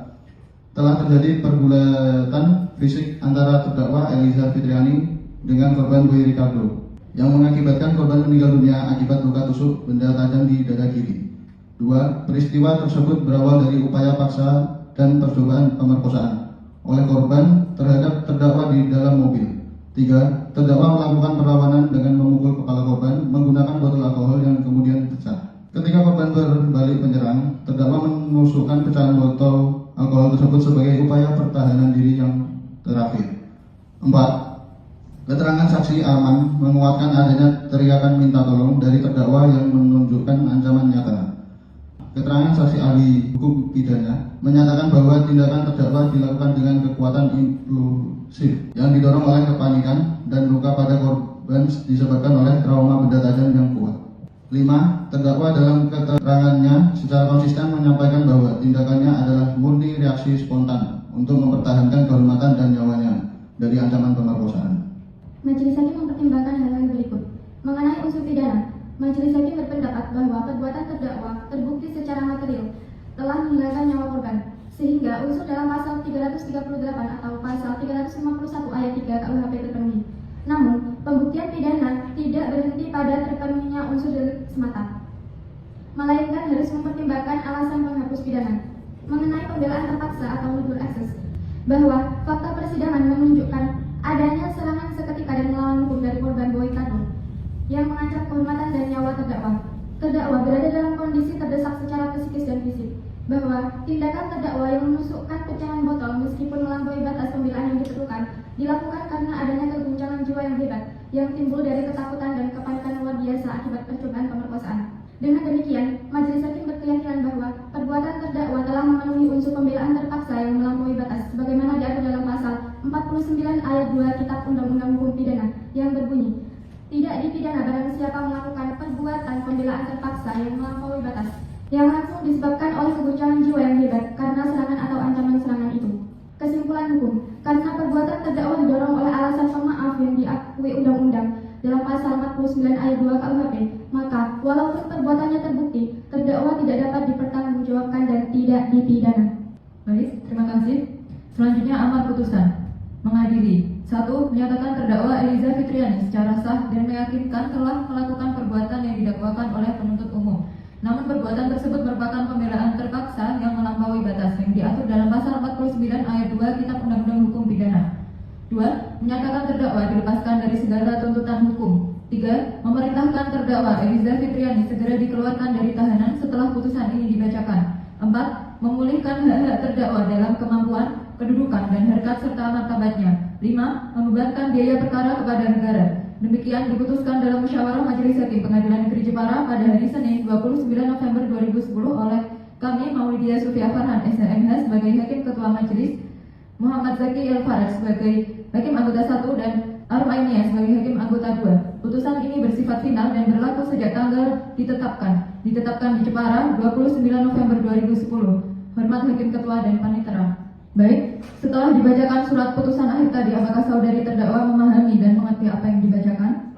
telah terjadi pergulatan fisik antara terdakwa Eliza Fitriani dengan korban Boy Ricardo yang mengakibatkan korban meninggal dunia akibat luka tusuk benda tajam di dada kiri. 2. Peristiwa tersebut berawal dari upaya paksa dan percobaan pemerkosaan oleh korban terhadap terdakwa di dalam mobil. 3. Terdakwa melakukan perlawanan dengan memukul kepala korban menggunakan botol alkohol yang kemudian pecah. Ketika korban berbalik menyerang, terdakwa menusukkan pecahan botol alkohol tersebut sebagai upaya pertahanan diri yang terakhir. 4. Keterangan saksi Arman menguatkan adanya teriakan minta tolong dari terdakwa yang menunjukkan ancaman nyata. Keterangan saksi ahli hukum pidana menyatakan bahwa tindakan terdakwa dilakukan dengan kekuatan impulsif yang didorong oleh kepanikan dan luka pada korban disebabkan oleh trauma benda tajam yang kuat. 5. Terdakwa dalam keterangannya secara konsisten menyampaikan bahwa tindakannya adalah murni reaksi spontan untuk mempertahankan kehormatan dan nyawanya dari ancaman pemerkosaan. Majelis Hakim mempertimbangkan hal-hal berikut. Mengenai unsur pidana, Majelis Hakim berpendapat bahwa perbuatan terdakwa terbukti secara material telah menghilangkan nyawa korban, sehingga unsur dalam pasal 338 atau pasal 351 ayat 3 KUHP terpenuhi. Namun, pembuktian pidana tidak berhenti pada terpenuhinya unsur delik semata, melainkan harus mempertimbangkan alasan penghapus pidana. Mengenai pembelaan terpaksa atau legal access, bahwa fakta persidangan menunjukkan adanya serangan seketika dan melawan hukum dari korban Boy Cardo yang mengancam kehormatan dan nyawa terdakwa. Terdakwa berada dalam kondisi terdesak secara psikis dan fisik, bahwa tindakan terdakwa yang menusukkan pecahan botol meskipun melampaui batas pembelaan yang ditentukan dilakukan karena adanya keguncangan jiwa yang hebat yang timbul dari ketakutan dan kepanikan luar biasa akibat percobaan pemerkosaan. Dengan demikian, Majelis Hakim berkeyakinan bahwa perbuatan terdakwa telah memenuhi unsur pembelaan terpaksa yang melampaui batas sebagaimana diatur dalam pasal 49 ayat 2 Kitab Undang-Undang Hukum Pidana yang berbunyi, tidak dipidana barang siapa melakukan perbuatan pembelaan terpaksa yang melampaui batas yang langsung disebabkan oleh keguncangan jiwa yang hebat karena serangan atau ancaman serangan itu. Kesimpulan hukum, karena perbuatan terdakwa didorong oleh alasan pemaaf yang diakui undang-undang dalam pasal 49 ayat 2 KUHP, maka walaupun perbuatannya terbukti, terdakwa tidak dapat dipertanggungjawabkan dan tidak dipidana. Baik, terima kasih. Selanjutnya amar putusan. Mengadili. 1. Menyatakan terdakwa Eliza Fitriani secara sah dan meyakinkan telah melakukan perbuatan yang didakwakan oleh penuntut umum. Namun perbuatan tersebut merupakan pembelaan terpaksa yang melampaui batas yang diatur dalam pasal 49 ayat 2 Kitab Undang-Undang Hukum Pidana. 2. Menyatakan terdakwa dilepaskan dari segala tuntutan hukum. 3. Memerintahkan terdakwa Eliza Fitriani segera dikeluarkan dari tahanan setelah putusan ini dibacakan. 4. Memulihkan hak-hak terdakwa dalam kemampuan, kedudukan, dan harkat serta martabatnya. 5. Membebankan biaya perkara kepada negara. Demikian diputuskan dalam musyawarah Majelis Hakim Pengadilan Negeri Jepara pada hari Senin 29 November 2010 oleh kami Maulidia Sufia Farhan SMH sebagai Hakim Ketua Majelis, Muhammad Zaki El Faraj sebagai Hakim Anggota 1 dan Arum Ainia sebagai Hakim Anggota 2. Putusan ini bersifat final dan berlaku sejak tanggal ditetapkan di Jepara 29 November 2010. Hormat Hakim Ketua dan Panitera. Baik, setelah dibacakan surat putusan akhir tadi, apakah saudari terdakwa memahami dan mengerti apa yang dibacakan?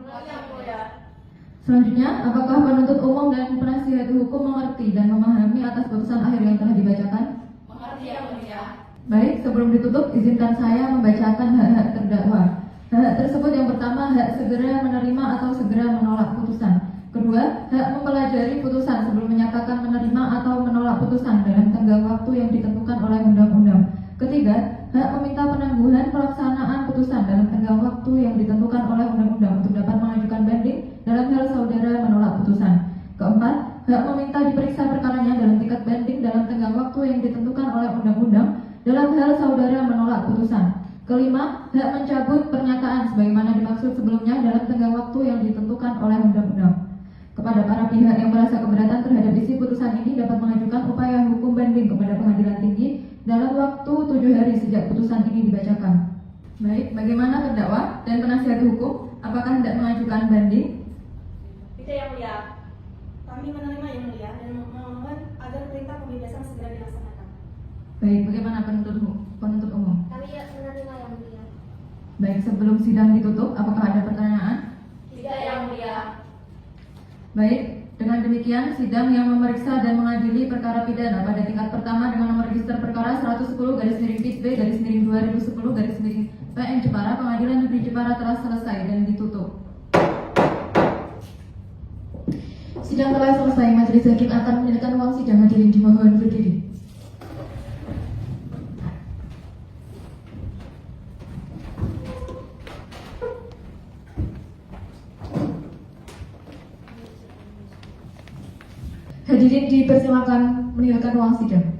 Selanjutnya, apakah penuntut umum dan penasihat hukum mengerti dan memahami atas putusan akhir yang telah dibacakan? Mengerti ya, Mulia. Baik, sebelum ditutup, izinkan saya membacakan hak-hak terdakwa. Hak tersebut yang pertama, hak segera menerima atau segera menolak putusan. Kedua, hak mempelajari putusan sebelum menyatakan menerima atau menolak putusan dalam tenggang waktu yang ditentukan oleh undang-undang. Ketiga, hak meminta penangguhan pelaksanaan putusan dalam tenggang waktu yang ditentukan oleh undang-undang untuk dapat mengajukan banding dalam hal saudara menolak putusan. Keempat, hak meminta diperiksa perkaranya dalam tingkat banding dalam tenggang waktu yang ditentukan oleh undang-undang dalam hal saudara menolak putusan. Kelima, hak mencabut pernyataan sebagaimana dimaksud sebelumnya dalam tenggang waktu yang ditentukan oleh undang-undang. Kepada para pihak yang merasa keberatan terhadap isi putusan ini dapat mengajukan upaya hukum banding kepada pengadilan tinggi dalam waktu 7 hari sejak putusan ini dibacakan. Baik, bagaimana terdakwa dan penasihat hukum? Apakah hendak mengajukan banding? Tidak yang mulia, kami menerima yang mulia dan memohon agar perintah pembebasan segera dilaksanakan. Baik, bagaimana penuntut umum? Kami menerima yang mulia. Baik, sebelum sidang ditutup, apakah ada pertanyaan? Tidak yang mulia. Baik, dengan demikian sidang yang memeriksa dan mengadili perkara pidana pada tingkat pertama dengan nomor register perkara 110/PIB/2010/PN Jepara, Pengadilan Negeri Jepara telah selesai dan ditutup. Sidang telah selesai, majelis hakim akan menyatakan uang sidang. Hadirin dimohon berdiri. Hadirin dipersilakan meninggalkan ruang sidang.